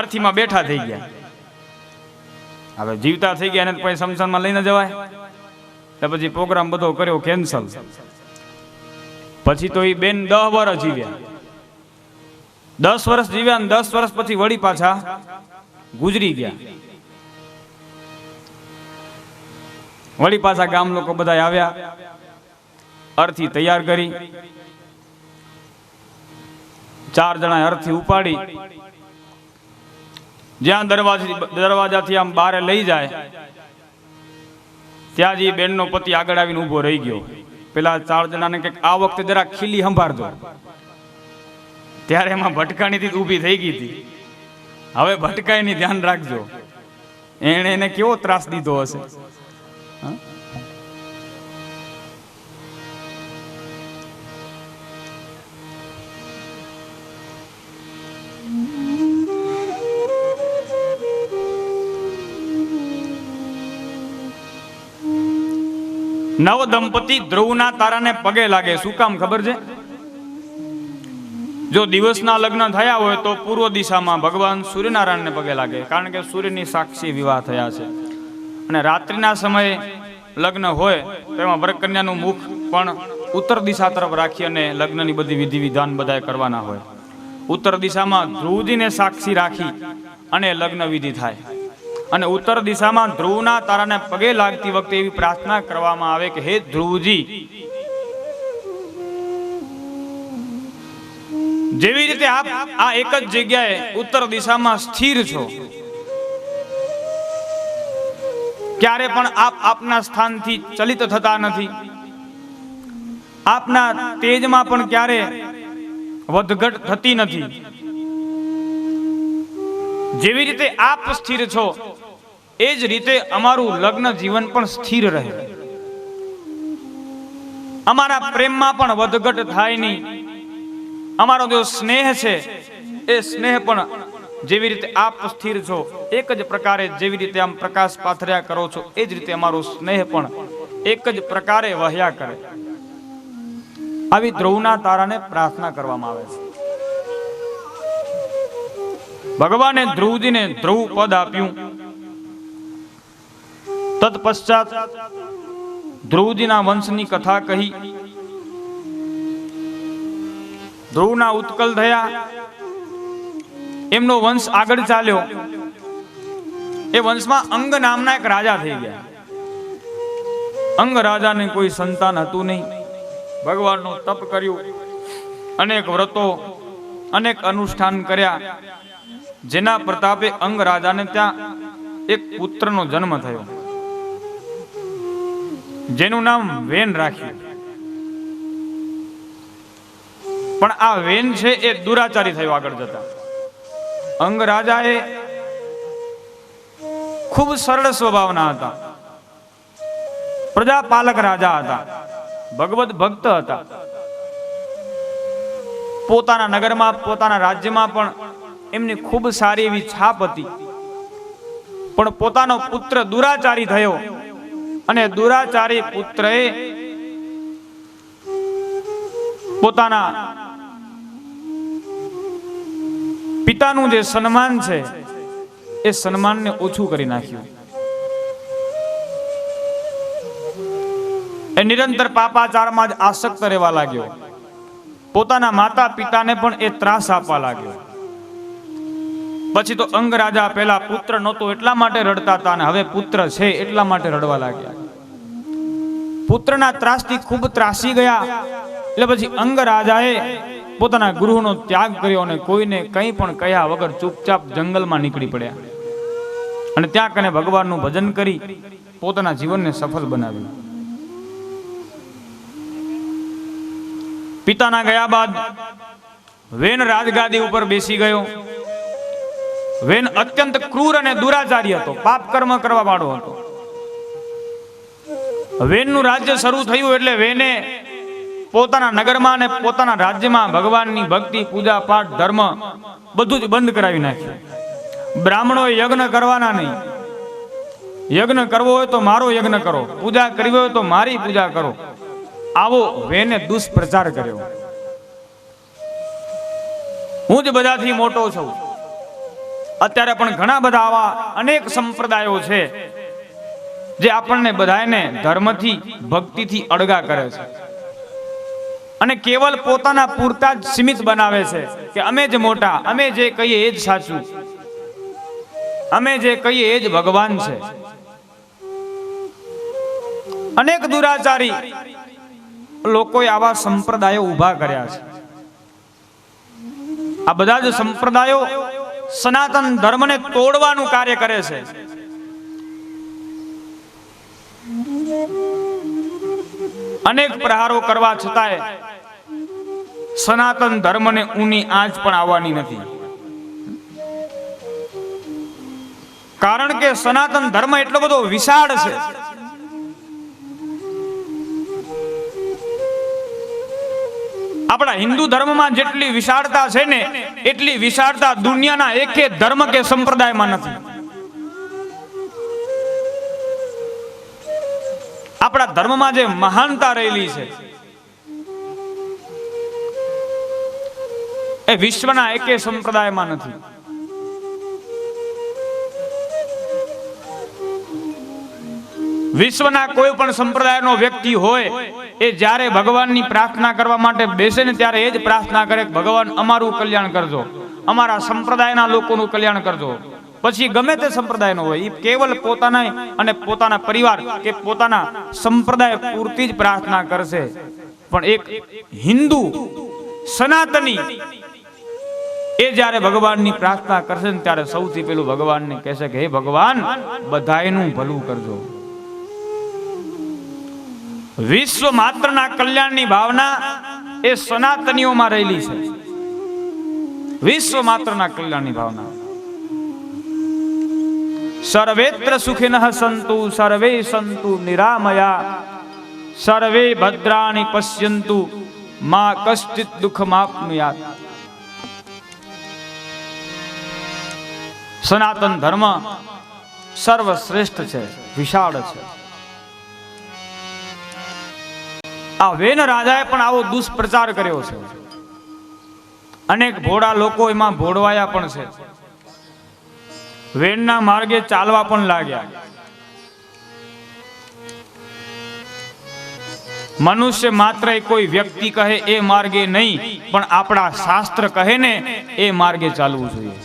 S1: અર્થીમાં બેઠા થઈ ગયા. હવે જીવતા થઈ ગયા અને પછી શમશાનમાં લઈને જવાય તો પછી પ્રોગ્રામ બધો કર્યો કેન્સલ. પછી તો એ બેન 10 વર્ષ જીવ્યા, 10 વર્ષ જીવ્યા અને 10 વર્ષ પછી વળી પાછા ગુજરી ગયા. વળી પાછા ગામ લોકો બધા આવ્યા, અર્થી તૈયાર કરી, 4 જણા અર્થી ઉપાડી જ્યાં દરવાજાથી આમ બહાર લઈ જાય ત્યાં જ એ બેનનો પતિ આગળ આવીને ઊભો રહી ગયો. પેલા 4 જણાને કે આ વખતે જરા ખીલી સંભાળજો. ત્યારે એમાં ભટકાણીથી ઊભી થઈ ગઈ હતી. હવે ભટકાય ની ધ્યાન રાખજો, એને કેવો ત્રાસ દીધો હશે. નવ દંપતી ધ્રુવના તારાને પગે લાગે. શું કામ ખબર છે? જો દિવસના લગ્ન થયા હોય તો પૂર્વ દિશામાં ભગવાન સૂર્યનારાયણને પગે લાગે, કારણ કે સૂર્યની સાક્ષી વિવાહ થયા છે. અને રાત્રિના સમયે લગ્ન હોય તો એમાં વરકન્યાનું મુખ પણ ઉત્તર દિશા તરફ રાખી અને લગ્નની બધી વિધિ વિધાન બધા કરવાના હોય. ઉત્તર દિશામાં ધ્રુવજીને સાક્ષી રાખી અને લગ્ન વિધિ થાય. અને ઉત્તર દિશામાં ધ્રુવના તારાને પગે લાગતી વખતે એવી પ્રાર્થના કરવામાં આવે કે હે ધ્રુવજી, જેવી રીતે આપ આ એક જ જગ્યાએ ઉત્તર દિશામાં સ્થિર છો, ક્યારે પણ આપ આપના સ્થાનથી ચલિત થતા નથી, આપના તેજમાં પણ ક્યારે વધઘટ થતી નથી. જેવી રીતે આપ સ્થિર છો એ જ રીતે અમારું લગ્ન જીવન પણ સ્થિર રહે, અમારા પ્રેમમાં પણ વધઘટ થાય નહીં, અમારો જો સ્નેહ છે એ સ્નેહ પણ જેવી રીતે આપ સ્થિર છો એક જ પ્રકારે, જેવી રીતે આમ પ્રકાશ પાથર્યા કરો છો એ જ રીતે અમારો સ્નેહ પણ એક જ પ્રકારે વહ્યા કરે. આવી ધ્રુવના તારાને પ્રાર્થના કરવામાં આવે છે. ભગવાને ધ્રુવજીને ધ્રુવ પદ આપ્યું. તત્પશ્ચાત ધ્રુવજીના વંશની કથા કહી. ધ્રુવના ઉત્કલ થયા, એમનો વંશ આગળ ચાલ્યો. એ વંશમાં અંગ નામના એક રાજા થઈ ગયા. અંગ રાજાને કોઈ સંતાન હતું નહીં. ભગવાનનું તપ કર્યું, અનેક વ્રતો અનેક અનુષ્ઠાન કર્યા, જેના પ્રતાપે અંગ રાજાને ત્યાં એક પુત્રનો જન્મ થયો, જેનું નામ વેન રાખ્યું. પણ આ વેન છે એ દુરાચારી થયો આગળ જતા. અંગ રાજા એ ખૂબ સરળ સ્વભાવના હતા, પ્રજાપાલક રાજા હતા, ભગવત ભક્ત હતા. પોતાના નગરમાં પોતાના રાજ્યમાં પણ એમની ખૂબ સારી એવી છાપ હતી. પણ પોતાનો પુત્ર દુરાચારી થયો અને દુરાચારી પુત્રએ પોતાના પિતાનું જે સન્માન છે એ સન્માનને ઓછું કરી નાખ્યું. એ નિરંતર પાપાચારમાં જ આસક્ત રહેવા લાગ્યો. પોતાના માતા પિતાને પણ એ ત્રાસ આપવા લાગ્યો. પછી તો અંગરાજા પહેલા પુત્ર નહોતો એટલા માટે રડતા હતા, અને હવે પુત્ર છે એટલા માટે રડવા લાગ્યા. પુત્રના ત્રાસથી ખૂબ ત્રાસી ગયા. એટલે પછી અંગરાજાએ પોતાના ગૃહનો ત્યાગ કર્યો અને કોઈને કંઈ પણ કહ્યા વગર ચૂપચાપ જંગલમાં નીકળી પડ્યા. અને ત્યાં કને ભગવાનનું ભજન કરી પોતાના જીવનને સફળ બનાવ્યું. પિતાના ગયા બાદ વેન રાજગાદી ઉપર બેસી ગયો. વેન અત્યંત ક્રૂર અને દુરાચારી હતો, પાપ કર્મ કરવા વાળો હતો. વેનનું રાજ્ય શરૂ થયું એટલે વેને પોતાના નગરમાં અને પોતાના રાજ્યમાં ભગવાનની ભક્તિ, પૂજા પાઠ, ધર્મ બધું જ બંધ કરાવી નાખ્યું. બ્રાહ્મણોએ યજ્ઞ કરવાના નહીં. યજ્ઞ કરવો હોય તો મારો યજ્ઞ કરો, પૂજા કરવી હોય તો મારી પૂજા કરો. આવો વેને દુષ્પ્રચાર કર્યો. હું જ બધાથી મોટો છું. અત્યારે પણ ઘણા બધા આવા અનેક સંપ્રદાયો છે જે આપણને બધાને ધર્મથી, ભક્તિથી અળગા કરે છે અને કેવલ પોતાના પૂરતા જ સીમિત બનાવે છે કે અમે જ મોટા, અમે જે કહીએ એ જ સાચું, અમે જે કહીએ એ જ ભગવાન છે. અનેક દુરાચારી લોકોએ આવા સંપ્રદાયો ઊભા કર્યા છે. આ બધા જ સંપ્રદાયો સનાતન ધર્મને તોડવાનું કાર્ય કરે છે. અનેક પ્રહારો કરવા છતાંય સનાતન ધર્મને ઊની આંચ પણ આવવાની નથી. કારણ કે સનાતન ધર્મ એટલો બધો વિશાળ છે. આપણા હિન્દુ ધર્મમાં જેટલી વિશાળતા છે ને એટલી વિશાળતા દુનિયાના એકે ધર્મ કે સંપ્રદાયમાં નથી. આપણા ધર્મમાં જે મહાનતા રહેલી છે એ વિશ્વના એકે સંપ્રદાયમાં નથી. વિશ્વના કોઈ પણ સંપ્રદાયનો વ્યક્તિ હોય એ જ્યારે ભગવાનની પ્રાર્થના કરવા માટે બેસે ને ત્યારે એ જ પ્રાર્થના કરે કે ભગવાન અમારું કલ્યાણ કરજો, અમારા સંપ્રદાયના લોકોનું કલ્યાણ કરજો. પછી ગમે તે સંપ્રદાયનો હોય એ કેવલ પોતાના અને પોતાના પરિવાર કે પોતાના સંપ્રદાય પૂરતી જ પ્રાર્થના કરશે. પણ એક હિન્દુ સનાતની એ જ્યારે ભગવાનની પ્રાર્થના કરશે ને ત્યારે સૌથી પહેલું ભગવાનને કહેશે કે હે ભગવાન, બધાયનું ભલું કરજો. વિશ્વ માત્રના કલ્યાણની ભાવના એ સનાતનીઓમાં રહેલી છે. વિશ્વ માત્રના કલ્યાણની ભાવના. સર્વેત્ર સુખિનઃ સંતુ સર્વે સંતુ નિરામયા સર્વે ભદ્રાણિ પશ્યન્તુ મા કશ્ચિત દુઃખમાપ્નુયાત. સનાતન ધર્મ સર્વશ્રેષ્ઠ છે, વિશાળ છે. આ વેન રાજાએ પણ આવો દુષ્પ્રચાર કર્યો છે. અનેક ભોળા લોકો એમાં ભોળવાયા પણ છે. વેનના માર્ગે ચાલવા પણ લાગ્યા. મનુષ્ય માત્ર કોઈ વ્યક્તિ કહે એ માર્ગે નહીં, પણ આપણા શાસ્ત્ર કહે ને એ માર્ગે ચાલવું જોઈએ.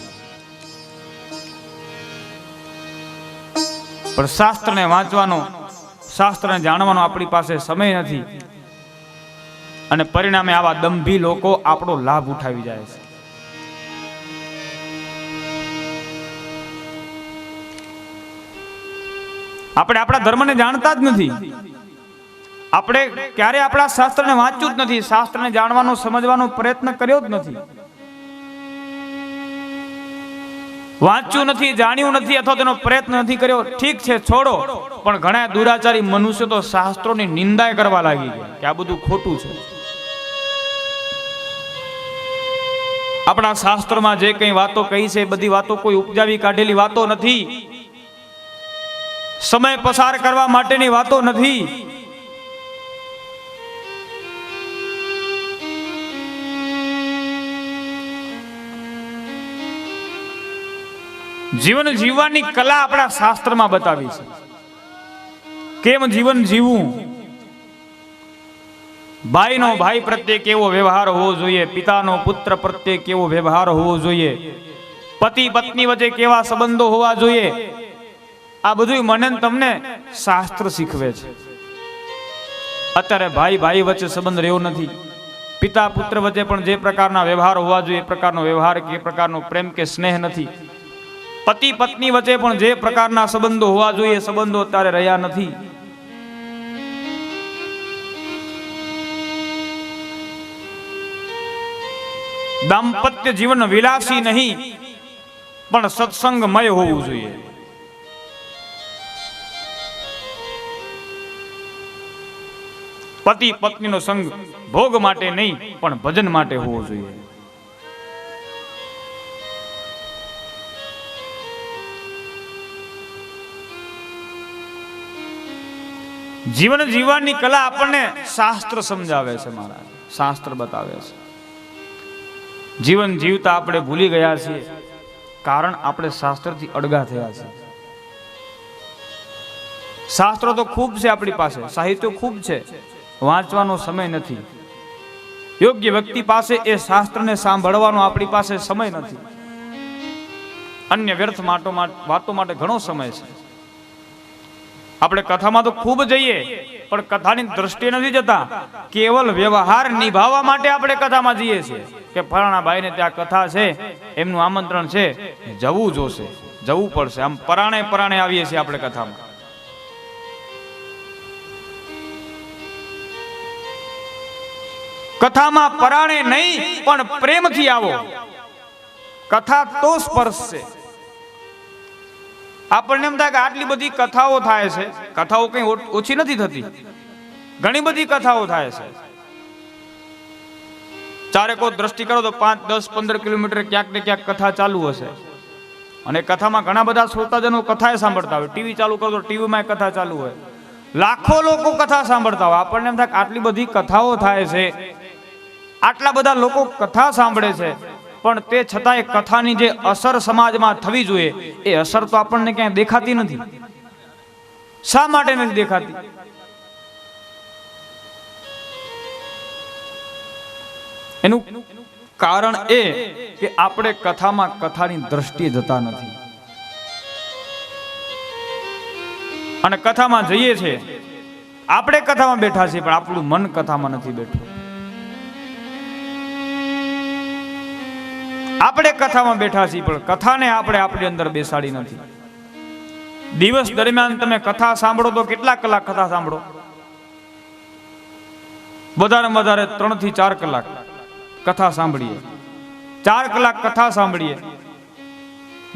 S1: પણ શાસ્ત્રને વાંચવાનો, શાસ્ત્રને જાણવાનો આપણી પાસે સમય નથી અને પરિણામે આવા દંભી લોકો આપણો લાભ ઉઠાવી જાય છે. આપણે આપણા ધર્મને જાણતા જ નથી. આપણે ક્યારે આપણા શાસ્ત્રને વાંચ્યું જ નથી, શાસ્ત્રને જાણવાનો, સમજવાનો પ્રયત્ન કર્યો જ નથી. વાંચ્યું નથી, જાણ્યું નથી અથવા તેનો પ્રયત્ન નથી કર્યો. ઠીક છે, છોડો. પણ ઘણા દુરાચારી મનુષ્યો તો શાસ્ત્રોની નિંદા કરવા લાગી ગયા કે આ બધું ખોટું છે. આપણા શાસ્ત્રોમાં જે કઈ વાતો કહી છે એ બધી વાતો કોઈ ઉપજાવી કાઢેલી વાતો નથી. સમય પસાર કરવા માટેની વાતો નથી. જીવન જીવવાની કલા આપણા શાસ્ત્રમાં બતાવી છે. કેમ જીવન જીવવું, ભાઈનો ભાઈ પ્રત્યે કેવો વ્યવહાર હોવો જોઈએ, પિતાનો પુત્ર પ્રત્યે કેવો વ્યવહાર હોવો જોઈએ, પતિ પત્ની વચ્ચે કેવા સંબંધો હોવા જોઈએ, આ બધું મને તમને શાસ્ત્ર શીખવે છે. અત્યારે ભાઈ ભાઈ વચ્ચે સંબંધ રહ્યો નથી. પિતા પુત્ર વચ્ચે પણ જે પ્રકારના વ્યવહાર હોવા જોઈએ એ પ્રકારનો વ્યવહાર કે એ પ્રકારનો પ્રેમ કે સ્નેહ નથી. પતિ પત્ની વચ્ચે પણ જે પ્રકારના સંબંધો હોવા જોઈએ સંબંધો અત્યારે રહ્યા નથી. દાંપત્ય જીવન વિલાસી નહીં પણ સત્સંગમય હોવું જોઈએ. પતિ પત્નીનો સંગ ભોગ માટે નહીં પણ ભજન માટે હોવો જોઈએ. જીવન જીવવાની કલા આપણને શાસ્ત્ર સમજાવે છે મહારાજ, શાસ્ત્ર બતાવે છે. જીવન જીવતા આપણે ભૂલી ગયા છીએ કારણ આપણે શાસ્ત્રથી અડગા થયા છીએ. શાસ્ત્રો તો ખૂબ છે આપણી પાસે, સાહિત્ય ખૂબ છે, વાંચવાનો સમય નથી. યોગ્ય વ્યક્તિ પાસે એ શાસ્ત્રને સાંભળવાનો આપણી પાસે સમય નથી. અન્ય વ્યર્થ વાતો માટે ઘણો સમય છે. આપણે કથામાં તો ખૂબ જઈએ પણ કથાની દ્રષ્ટિએ નથી જતા. કેવલ વ્યવહાર નિભાવવા માટે આપણે કથામાં જઈએ છીએ કે ફલાણા ભાઈને ત્યાં કથા છે, એમનું આમંત્રણ છે, જવું જોશે, જવું પડશે. આમ પરાણે પરાણે આવીએ છીએ આપણે કથામાં. કથામાં પરાણે નહીં પણ પ્રેમથી આવો. કથા તો સ્પર્શ છે. આપણને એમ થાય કે આટલી બધી કથાઓ થાય છે, કથાઓ કઈ ઓછી નથી થતી, ઘણી બધી કથાઓ થાય છે. ચારેકો દ્રષ્ટિ કરો તો 5, 10, 15 કિલોમીટર ક્યાંક ને ક્યાંક કથા ચાલુ હશે. અને કથામાં ઘણા બધા શ્રોતાજનો કથા સાંભળતા હોય. ટીવી ચાલુ કરો તો ટીવીમાં કથા ચાલુ હોય. લાખો લોકો કથા સાંભળતા હોય. આપણને એમ થાય કે આટલી બધી કથાઓ થાય છે, આટલા બધા લોકો કથા સાંભળે છે, પણ તે છતાંય કથાની જે અસર સમાજમાં થવી જોઈએ એ અસર તો આપણને ક્યાંય દેખાતી નથી. શા માટે નથી દેખાતી? એનું કારણ એ કે આપણે કથામાં કથાની દ્રષ્ટિએ જતા નથી. અને કથામાં જઈએ છીએ, આપણે કથામાં બેઠા છીએ પણ આપણું મન કથામાં નથી બેઠું. આપણે કથામાં બેઠા છીએ પણ કથાને આપણે આપણી અંદર બેસાડી નથી. દિવસ દરમિયાન તમે કથા સાંભળો તો કેટલા કલાક કથા સાંભળો? વધારેમાં વધારે 3 થી 4 કલાક કથા સાંભળીએ. 4 કલાક કથા સાંભળીએ,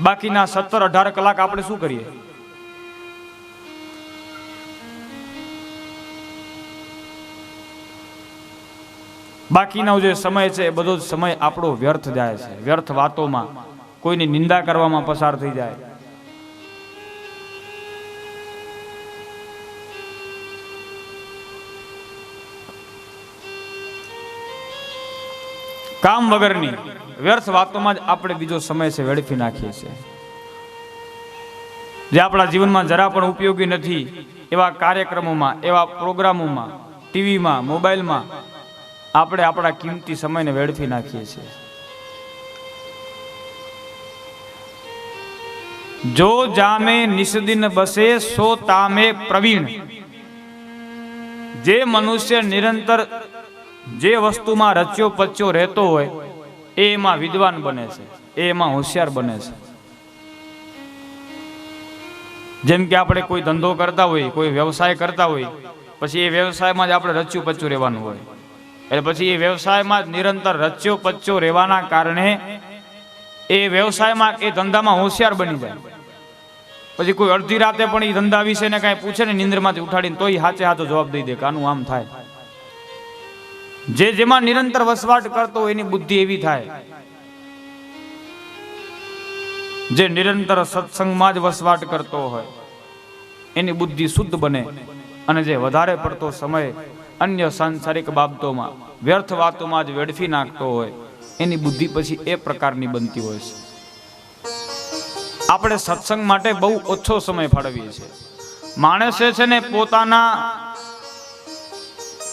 S1: બાકીના 17-18 કલાક આપણે શું કરીએ? બાકીનો જે સમય છે એ બધો જ સમય આપણો વ્યર્થ જાય છે. વ્યર્થ વાતોમાં, કોઈની નિંદા કરવામાં પસાર થઈ જાય. કામ વગરની વ્યર્થ વાતોમાં જ આપણે બીજો સમય છે વેડફી નાખીએ છીએ. જે આપણા જીવનમાં જરા પણ ઉપયોગી નથી એવા કાર્યક્રમોમાં, એવા પ્રોગ્રામોમાં, ટીવીમાં, મોબાઈલમાં આપણે આપણા કિંમતી સમયને વેડફી નાખીએ છીએ. જો જામે નિષદિન બસે સો તામે પ્રવીણ. જે મનુષ્ય નિરંતર જે વસ્તુમાં રચ્યો પચ્યો રહેતો હોય એ એમાં વિદ્વાન બને છે, એ એમાં હોશિયાર બને છે. જેમ કે આપણે કોઈ ધંધો કરતા હોય, કોઈ વ્યવસાય કરતા હોય, પછી એ વ્યવસાયમાં જ આપણે રચ્યું પચ્યું રહેવાનું હોય. એટલે પછી એ વ્યવસાયમાં જ નિરંતર રચ્યો પચ્યો રહેવાના કારણે એ વ્યવસાયમાં, એ ધંધામાં હોશિયાર બની જાય. પછી કોઈ અડધી રાતે પણ એ ધંધા વિશે ને કાંઈ પૂછે ને નિંદ્રમાંથી ઉઠાડીને તોય હાચે હાચો જવાબ દઈ દે કે આનું આમ થાય. જે જેમાં નિરંતર વસવાટ કરતો હોય એની બુદ્ધિ એવી થાય. જે નિરંતર સત્સંગમાં જ વસવાટ કરતો હોય એની બુદ્ધિ શુદ્ધ બને. અને જે વધારે પડતો સમય અન્ય સાંસારિક બાબતોમાં, વ્યર્થ વાતોમાં જ વેડફી નાખતો હોય એની બુદ્ધિ પછી એ પ્રકારની બનતી હોય છે. આપણે સત્સંગ માટે બહુ ઓછો સમય ફાળવીએ છીએ. માણસે છે ને પોતાના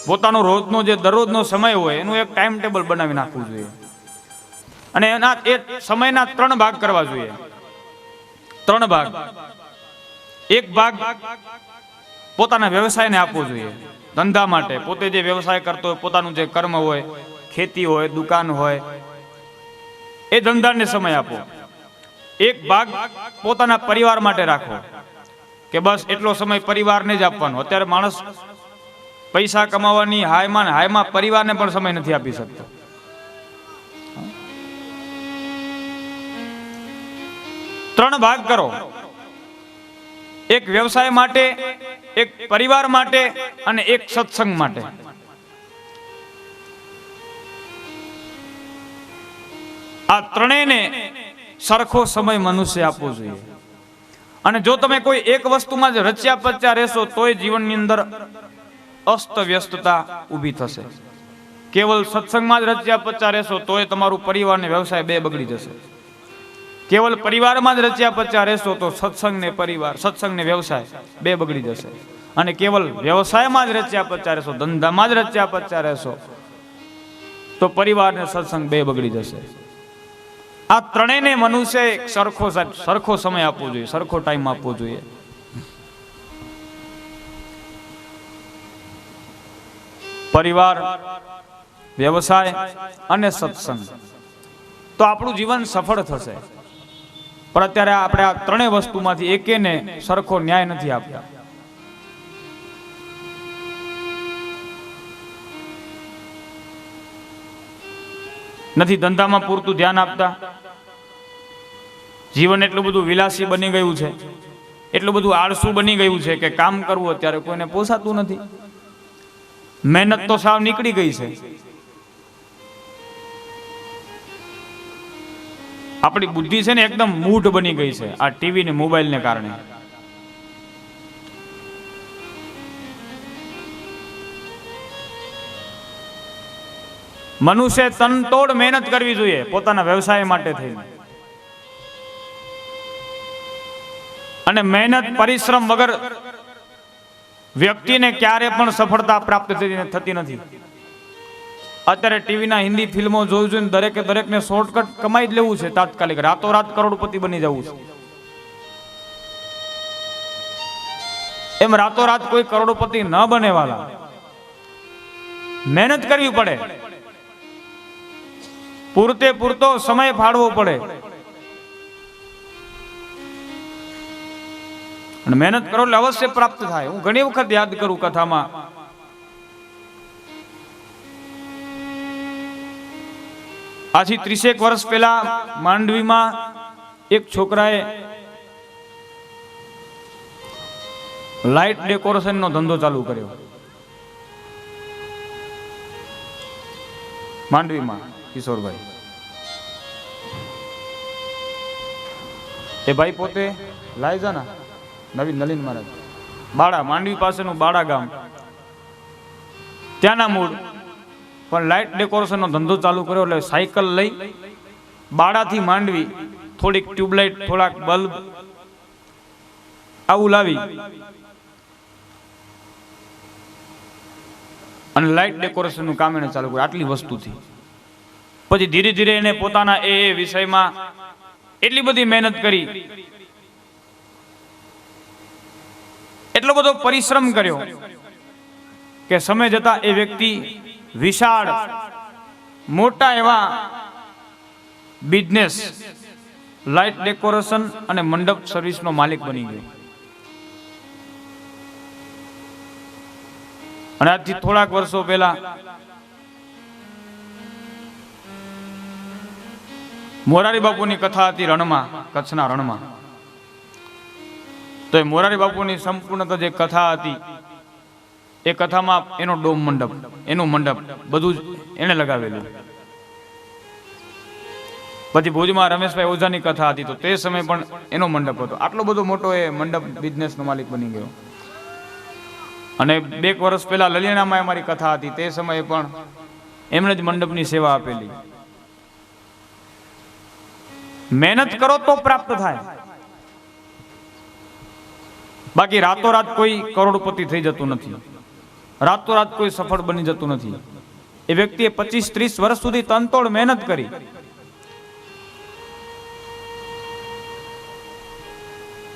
S1: પોતાનો રોજનો જે દરરોજનો સમય હોય એનું એક ટાઈમ ટેબલ બનાવી નાખવું જોઈએ અને એના એ સમયના 3 ભાગ કરવા જોઈએ. 3 ભાગ. એક ભાગ પોતાના વ્યવસાયને આપવો જોઈએ, ધંધા માટે. પોતે જે વ્યવસાય કરતો હોય, પોતાનું જે કર્મ હોય, ખેતી હોય, દુકાન હોય, એ ધંધાને સમય આપો. એક ભાગ પોતાના પરિવાર માટે રાખો કે બસ એટલો સમય પરિવારને જ આપવાનો. અત્યારે માણસ પૈસા કમાવાની હાયમાં પરિવારને પણ સમય નથી આપી શકતો. ત્રણ ભાગ કરો, એક વ્યવસાય માટે, એક પરિવાર માટે અને એક સત્સંગ માટે. આ ત્રણેયને સરખો સમય મનુષ્ય આપવો જોઈએ. અને જો તમે કોઈ એક વસ્તુમાં જ રચ્યા પચ્યા રહેશો તોય જીવનની અંદર અસ્ત વ્યસ્તતા ઊભી થશે. કેવલ સત્સંગમાં જ રચ્યા પચ્યા રહેશો તોય તમારું પરિવાર ને વ્યવસાય બે બગડી જશે. કેવલ પરિવારમાં જ રચ્યા પચ્યા રહેશો તો સત્સંગ ને પરિવાર, સત્સંગ ને વ્યવસાય બે બગડી જશે. અને કેવલ વ્યવસાયમાં જ રચ્યા પચ્યા રહેશો, ધંધામાં જ રચ્યા પચ્યા રહેશો તો પરિવાર ને સત્સંગ બે બગડી જશે. આ ત્રણેયને મનુષ્ય સરખો સમય આપવો જોઈએ, સરખો ટાઈમ આપવો જોઈએ. પરિવાર, વ્યવસાય અને સત્સંગ, તો આપણું જીવન સફળ થશે. પણ અત્યારે આપણે આ ત્રણેય વસ્તુમાંથી એકેને સરખો ન્યાય નથી આપતા. નથી ધંધામાં પૂરતું ધ્યાન આપતા. જીવન એટલું બધું વિલાસી બની ગયું છે, એટલું બધું આળસુ બની ગયું છે કે કામ કરવું અત્યારે કોઈને પોસાતું નથી. મહેનત તો સાવ નીકળી ગઈ છે. આપણી બુદ્ધિ છે ને એકદમ મૂઢ બની ગઈ છે આ ટીવી ને મોબાઈલ ને કારણે. મનુષ્ય તનતોડ મહેનત કરવી જોઈએ પોતાના વ્યવસાય માટે થઈને. અને મહેનત પરિશ્રમ વગર વ્યક્તિને ક્યારે પણ સફળતા પ્રાપ્ત થતી નથી. અત્યારે ટીવીના હિન્દી ફિલ્મો જોઈ જોઈને દરેકને શોર્ટકટ કમાઈ જ લેવું છે તાત્કાલિક, રાતોરાત કરોડપતિ બની જવું છે. એમ રાતોરાત કોઈ કરોડપતિ ન બને વાલા, મહેનત કરવી પડે, પૂરતો સમય ફાળવો પડે. અને મહેનત કરો એટલે અવશ્ય પ્રાપ્ત થાય. હું ઘણી વખત યાદ કરું કથામાં, આજથી 30 વર્ષ પહેલા માંડવીમાં એક છોકરાએ લાઇટ ડેકોરેશન નો ધંધો ચાલુ કર્યો. માંડવીમાં કિશોરભાઈ, એ ભાઈ પોતે લાયજાના નલિન મહારાજ, બાળા, માંડવી પાસેનું બાળા ગામ, ત્યાંના મૂળ, પણ લાઇટ ડેકોરેશનનો ધંધો ચાલુ કર્યો. એટલે સાયકલ લઈ બાળાથી માંડવી થોડીક ટ્યુબલાઇટ, થોડાક બલ્બ આવું લાવી અને લાઇટ ડેકોરેશનનું કામ એને ચાલુ કર્યું આટલી વસ્તુથી. પછી ધીરે ધીરે એને પોતાના એ વિષયમાં એટલી બધી મહેનત કરી, એટલો બધો પરિશ્રમ કર્યો કે સમય જતા એ વ્યક્તિ વિશાળ મોટા એવા બિઝનેસ, લાઇટ ડેકોરેશન અને મંડપ સર્વિસનો માલિક બની ગયો. અને આજથી થોડાક વર્ષો પહેલા મોરારી બાપુની કથા હતી રણમાં, કચ્છના રણમાં. તો એ મોરારી બાપુની સંપૂર્ણ જે કથા હતી એ કથામાં એનો ડોમ મંડપ, એનું મંડપ બધું જ એને લગાવેલું. પછી ભુજમાં રમેશભાઈ ઓઝાની કથા હતી તો તે સમય પણ એનો મંડપ હતો. આટલો બધો મોટો એ મંડપ બિઝનેસનો માલિક બની ગયો. અને 2 વર્ષ પહેલા લલિયાણામાં અમારી કથા હતી, તે સમયે પણ એમણે જ મંડપની સેવા આપેલી. મહેનત કરો તો પ્રાપ્ત થાય, બાકી રાતોરાત કોઈ કરોડપતિ થઈ જતું નથી. રાતોરાત કોઈ સફળ બની જતું નથી. એ વ્યક્તિએ 25-30 વર્ષ સુધી તનતોડ મહેનત કરી.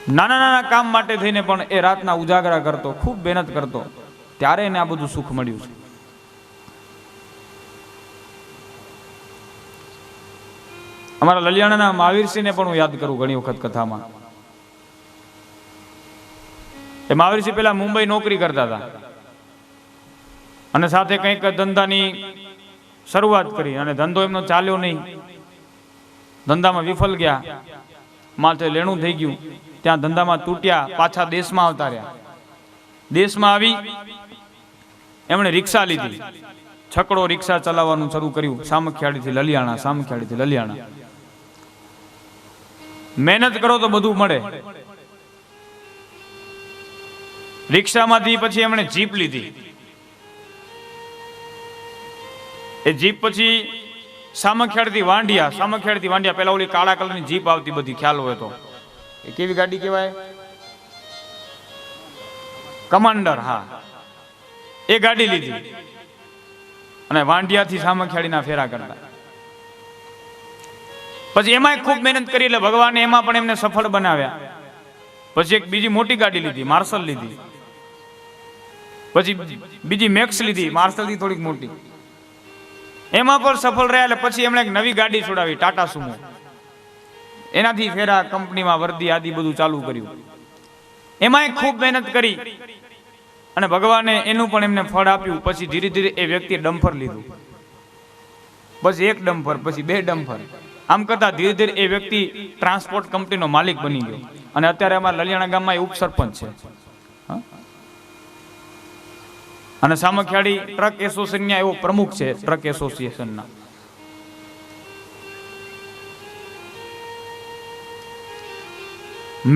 S1: નાના નાના કામ માટે થઈને પણ એ રાતના ઉજાગરા કરતો, ખૂબ મહેનત કરતો, ત્યારે એને આ બધું સુખ મળ્યું છે. અમારા લલિયાણાના મહાવીરસિંહને પણ હું યાદ કરું ઘણી વખત કથામાં. એ મહાવીરસિંહ પેલા મુંબઈ નોકરી કરતા હતા અને સાથે કંઈક ધંધાની શરૂઆત કરી અને ધંધો એમનો ચાલ્યો નહીં. ધંધામાં વિફળ ગયા, માથે લેણું થઈ ગયું. ત્યાં ધંધામાં તૂટ્યા, પાછા દેશમાં આવતા રહ્યા. દેશમાં આવી એમણે રિક્ષા લીધી, છકડો રિક્ષા ચલાવવાનું શરૂ કર્યું. સામખિયાળીથી લલિયાણા, સામખિયાળીથી લલિયાણા. મહેનત કરો તો બધું મળે. રિક્ષામાંથી પછી એમણે જીપ લીધી. એ જીપ પછી સામખિયાળીથી વાંઢિયા, સામખિયાળીથી વાંઢિયા પેલા ઓલી કાળા કલરની જીપ આવતી બધી, ખ્યાલ હોય તો. એ કેવી ગાડી કહેવાય? કમાન્ડર. હા, એ ગાડી લીધી અને વાંઢિયાથી સામખિયાળીના ફેરા કરતા. પછી એમાં ખૂબ મહેનત કરી એટલે ભગવાને એમાં પણ એમને સફળ બનાવ્યા. પછી એક બીજી મોટી ગાડી લીધી, માર્શલ લીધી. પછી બીજી મેક્સ લીધી, માર્શલથી થોડીક મોટી. એમાં પણ સફળ રહ્યા. એટલે પછી એમણે એક નવી ગાડી છોડાવી, ટાટા સુમો. એનાથી ફેરા, કંપનીમાં વર્દી આદિ બધું ચાલુ કર્યું. એમાં ખૂબ મહેનત કરી અને ભગવાને એનું પણ એમને ફળ આપ્યું. પછી ધીરે ધીરે એ વ્યક્તિએ ડમ્ફર લીધું, પછી એક ડમ્ફર, પછી 2 ડમ્ફર. આમ કરતા ધીરે ધીરે એ વ્યક્તિ ટ્રાન્સપોર્ટ કંપનીનો માલિક બની ગયો અને અત્યારે અમારા લલિયાણા ગામમાં એ ઉપસરપંચ છે. અને સામખિયાળી ટ્રક એસોસિએશનના એવો પ્રમુખ છે, ટ્રક એસોસિએશનના.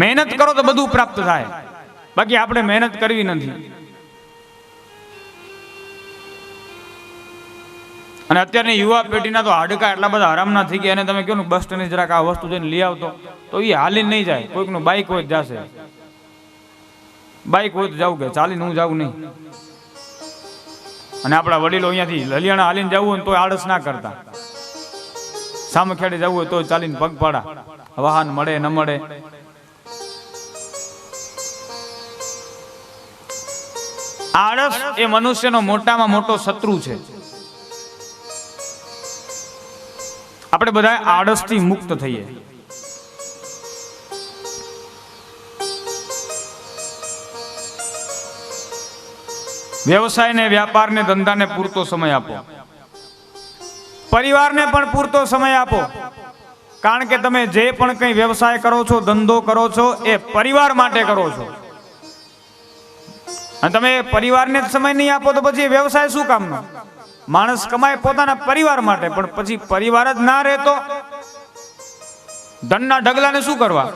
S1: મહેનત કરો તો બધું પ્રાપ્ત થાય, બાકી આપણે મહેનત કરવી નથી. અને અત્યારની યુવા પેઢીના તો હાડકા એટલા બધા આરામના થઈ ગયા. અને તમે કહો ને બસ સ્ટેન્ડ જરાક આ વસ્તુ જઈને લઈ આવતો, તો એ હાલીને નહીં જાય. કોઈકનું બાઇક હોય જશે, બાઇક હોય તો જવું, કે ચાલીને હું જાઉં નહીં. અને આપણા વડીલો અહીંયાથી લલિયાણા હાલીને જવું હોય તો આળસ ના કરતા. સામખિયાળી જવું હોય તો ચાલીને પગપાળા, વાહન મળે ન મળે. આળસ એ મનુષ્યનો મોટામાં મોટો શત્રુ છે. આપણે બધા આળસથી મુક્ત થઈએ. વ્યવસાયને, વ્યાપારને, ધંધાને પૂરતો સમય આપો. પરિવારને પણ પૂરતો સમય આપો. કારણ કે તમે જે પણ કંઈ વ્યવસાય કરો છો, ધંધો કરો છો, એ પરિવાર માટે કરો છો. અને તમે પરિવારને જ સમય નહીં આપો તો પછી વ્યવસાય શું કામનો? માણસ કમાય પોતાના પરિવાર માટે, પણ પછી પરિવાર જ ના રહેતો ધનના ઢગલાને શું કરવા?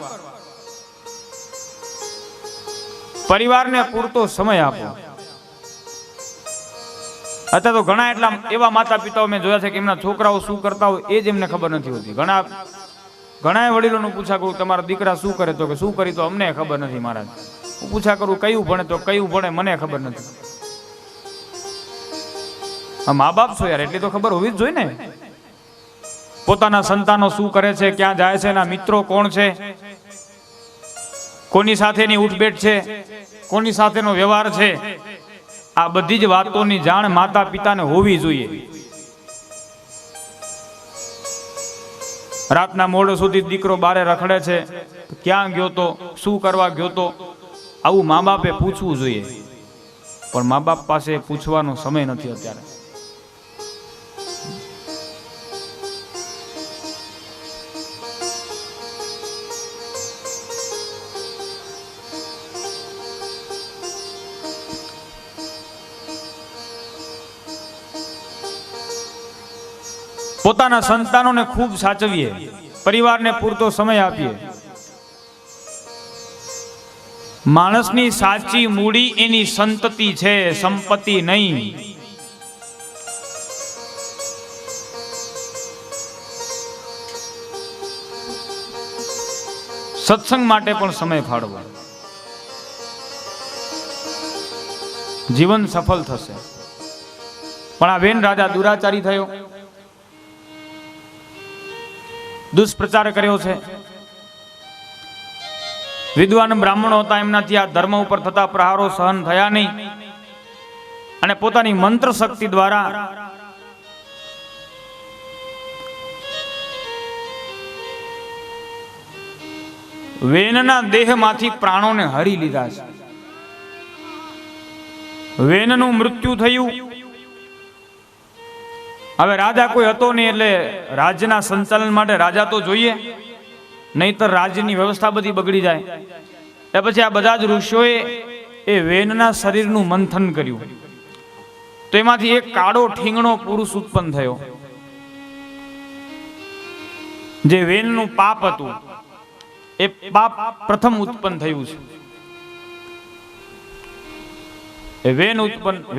S1: પરિવારને પૂરતો સમય આપો. અત્યારે તો ઘણા એટલા એવા માતા પિતાઓ મેં જોયા છે કે એમના છોકરાઓ શું કરતા હોય એ જ એમને ખબર નથી હોતી. ઘણા વડીલોનું પૂછા કરું, તમારા દીકરા શું કરે? તો કે શું કરી તો અમને ખબર નથી મહારાજ. હું પૂછા કરું કયું ભણે? તો કયું ભણે મને ખબર નથી. મા બાપ છો યાર, એટલી તો ખબર હોવી જ જોઈએ ને. પોતાના સંતાનો શું કરે છે, ક્યાં જાય છે, એના મિત્રો કોણ છે, કોની સાથેની ઉઠબેઠ છે, કોની સાથેનો વ્યવહાર છે, આ બધી જ વાતોની જાણ માતા પિતાને હોવી જોઈએ. રાતના મોડ સુધી દીકરો બારે રખડે છે, ક્યાં ગયો તો, શું કરવા ગયો તો, આવું મા બાપે પૂછવું જોઈએ. પણ મા બાપ પાસે પૂછવાનો સમય નથી અત્યારે. પોતાના સંતાનોને ખૂબ સાચવીએ, પરિવારને પૂરતો સમય આપીએ. માણસની સાચી મૂડી એની સંતતિ છે, સંપત્તિ નહીં. સત્સંગ માટે પણ સમય ફાળવો. જીવન સફળ થશે. પણ આ વેન રાજા દુરાચારી થયો, દુષ્પ્રચાર કર્યો છે. વિદ્વાન બ્રાહ્મણો હતા, એમનાથી આ ધર્મ ઉપર થતા પ્રહારો સહન થયા નહીં અને પોતાની મંત્ર શક્તિ દ્વારા વેનના દેહમાંથી પ્રાણોને હરી લીધા છે. વેનનું મૃત્યુ થયું. હવે રાજા કોઈ હતો નહીં, એટલે રાજ્યના સંચાલન માટે રાજા તો જોઈએ, નહીતર રાજ્યની વ્યવસ્થા બધી બગડી જાય. એ પછી આ બધા જ ઋષિઓએ એ વેનના શરીરનું મંથન કર્યું, તો એમાંથી એક કાળો ઠીંગણો પુરુષ ઉત્પન્ન થયો. જે વેનનું પાપ હતું એ પાપ પ્રથમ ઉત્પન્ન થયું છે. એ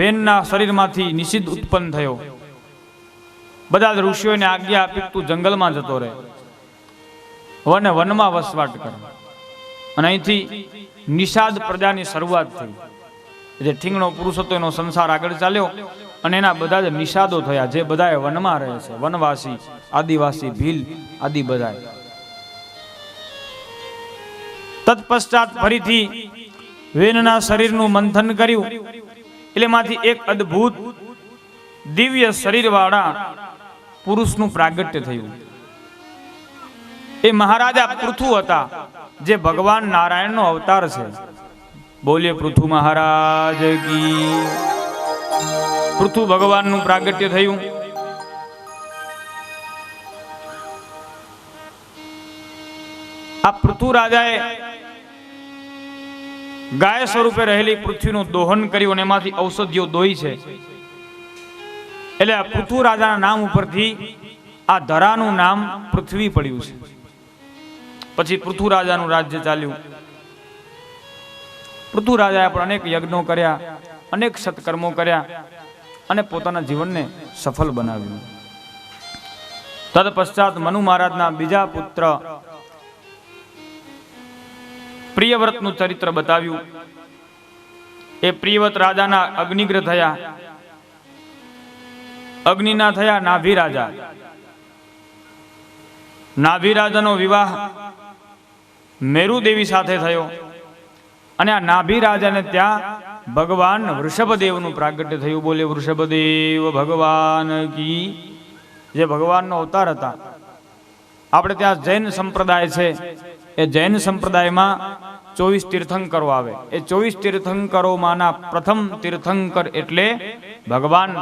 S1: વેનના શરીરમાંથી નિષિદ્ધ ઉત્પન્ન થયો. બધા જ ઋષિઓને આજ્ઞા આપી તું જંગલમાં જતો રહે, વનમાં વસવાટ કર. અને અહીંથી નિષાદ પ્રજાની શરૂઆત થઈ. જે ઠીંગણો પુરુષ હતો એનો સંસાર આગળ ચાલ્યો અને એના બધા જ નિષાદો થયા, જે બધા વનમાં રહે છે, વનવાસી, આદિવાસી, ભીલ આદિ બધા. તત્પશ્ચાત ફરીથી વેનના શરીરનું મંથન કર્યું, એટલે માંથી એક અદ્ભુત દિવ્ય શરીર વાળા પુરુષનું પ્રાગટ્ય થયું. એ મહારાજા પૃથુ હતા, જે ભગવાન નારાયણનો અવતાર છે. બોલીએ પૃથુ મહારાજ કી. પૃથુ ભગવાનનું પ્રાગટ્ય થયું. આ પૃથુ રાજાએ ગાય સ્વરૂપે રહેલી પૃથ્વીનું દોહન કર્યું અને એમાંથી ઔષધિઓ દોઈ છે. એટલે આ પૃથુ રાજાના નામ ઉપરથી આ ધરાનું નામ પૃથ્વી પડ્યું છે. પછી પૃથુ રાજાનું રાજ્ય ચાલ્યું. પૃથુ રાજાએ પણ અનેક યજ્ઞો કર્યા, અનેક સત્કર્મો કર્યા અને પોતાના જીવનને સફળ બનાવ્યું. તદપશ્ચાત મનુ મહારાજના બીજા પુત્ર પ્રિયવ્રતનું ચરિત્ર બતાવ્યું. એ પ્રિયવ્રત રાજાના અગ્નિગ્રહ થયા. અગ્નિના થયા નાભી રાજા. નાભી રાજાનો વિવાહ મેરુ દેવી સાથે થયો અને આ નાભી રાજાને ત્યાં ભગવાન વૃષભદેવનું પ્રાગટ્ય થયું. બોલે વૃષભદેવ ભગવાન કી. જે ભગવાનનો અવતાર હતા. આપણે ત્યાં જૈન સંપ્રદાય છે, એ જૈન સંપ્રદાયમાં 24 તીર્થંકરો આવે. એ 24 તીર્થંકરોમાંના પ્રથમ તીર્થંકર એટલે ભગવાન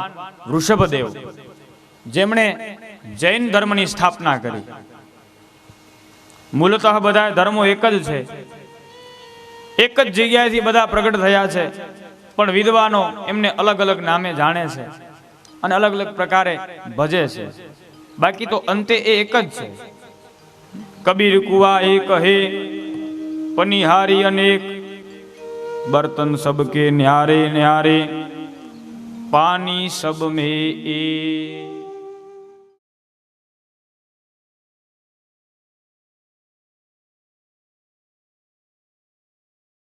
S1: વૃષભદેવ, જેમણે જૈન ધર્મની સ્થાપના કરી. મૂળતઃ બધા ધર્મો એક જ છે, એક જ જગ્યાએથી બધા પ્રગટ થયા છે, પણ વિદ્વાનો એમને અલગ અલગ નામે જાણે છે અને અલગ અલગ પ્રકારે ભજે છે. બાકી તો અંતે એ એક જ છે. કબીર કુવા એક હે, પનિહારી અનેક, બર્તન સબકે ન્યારે ન્યારે, પાની સબ में एक.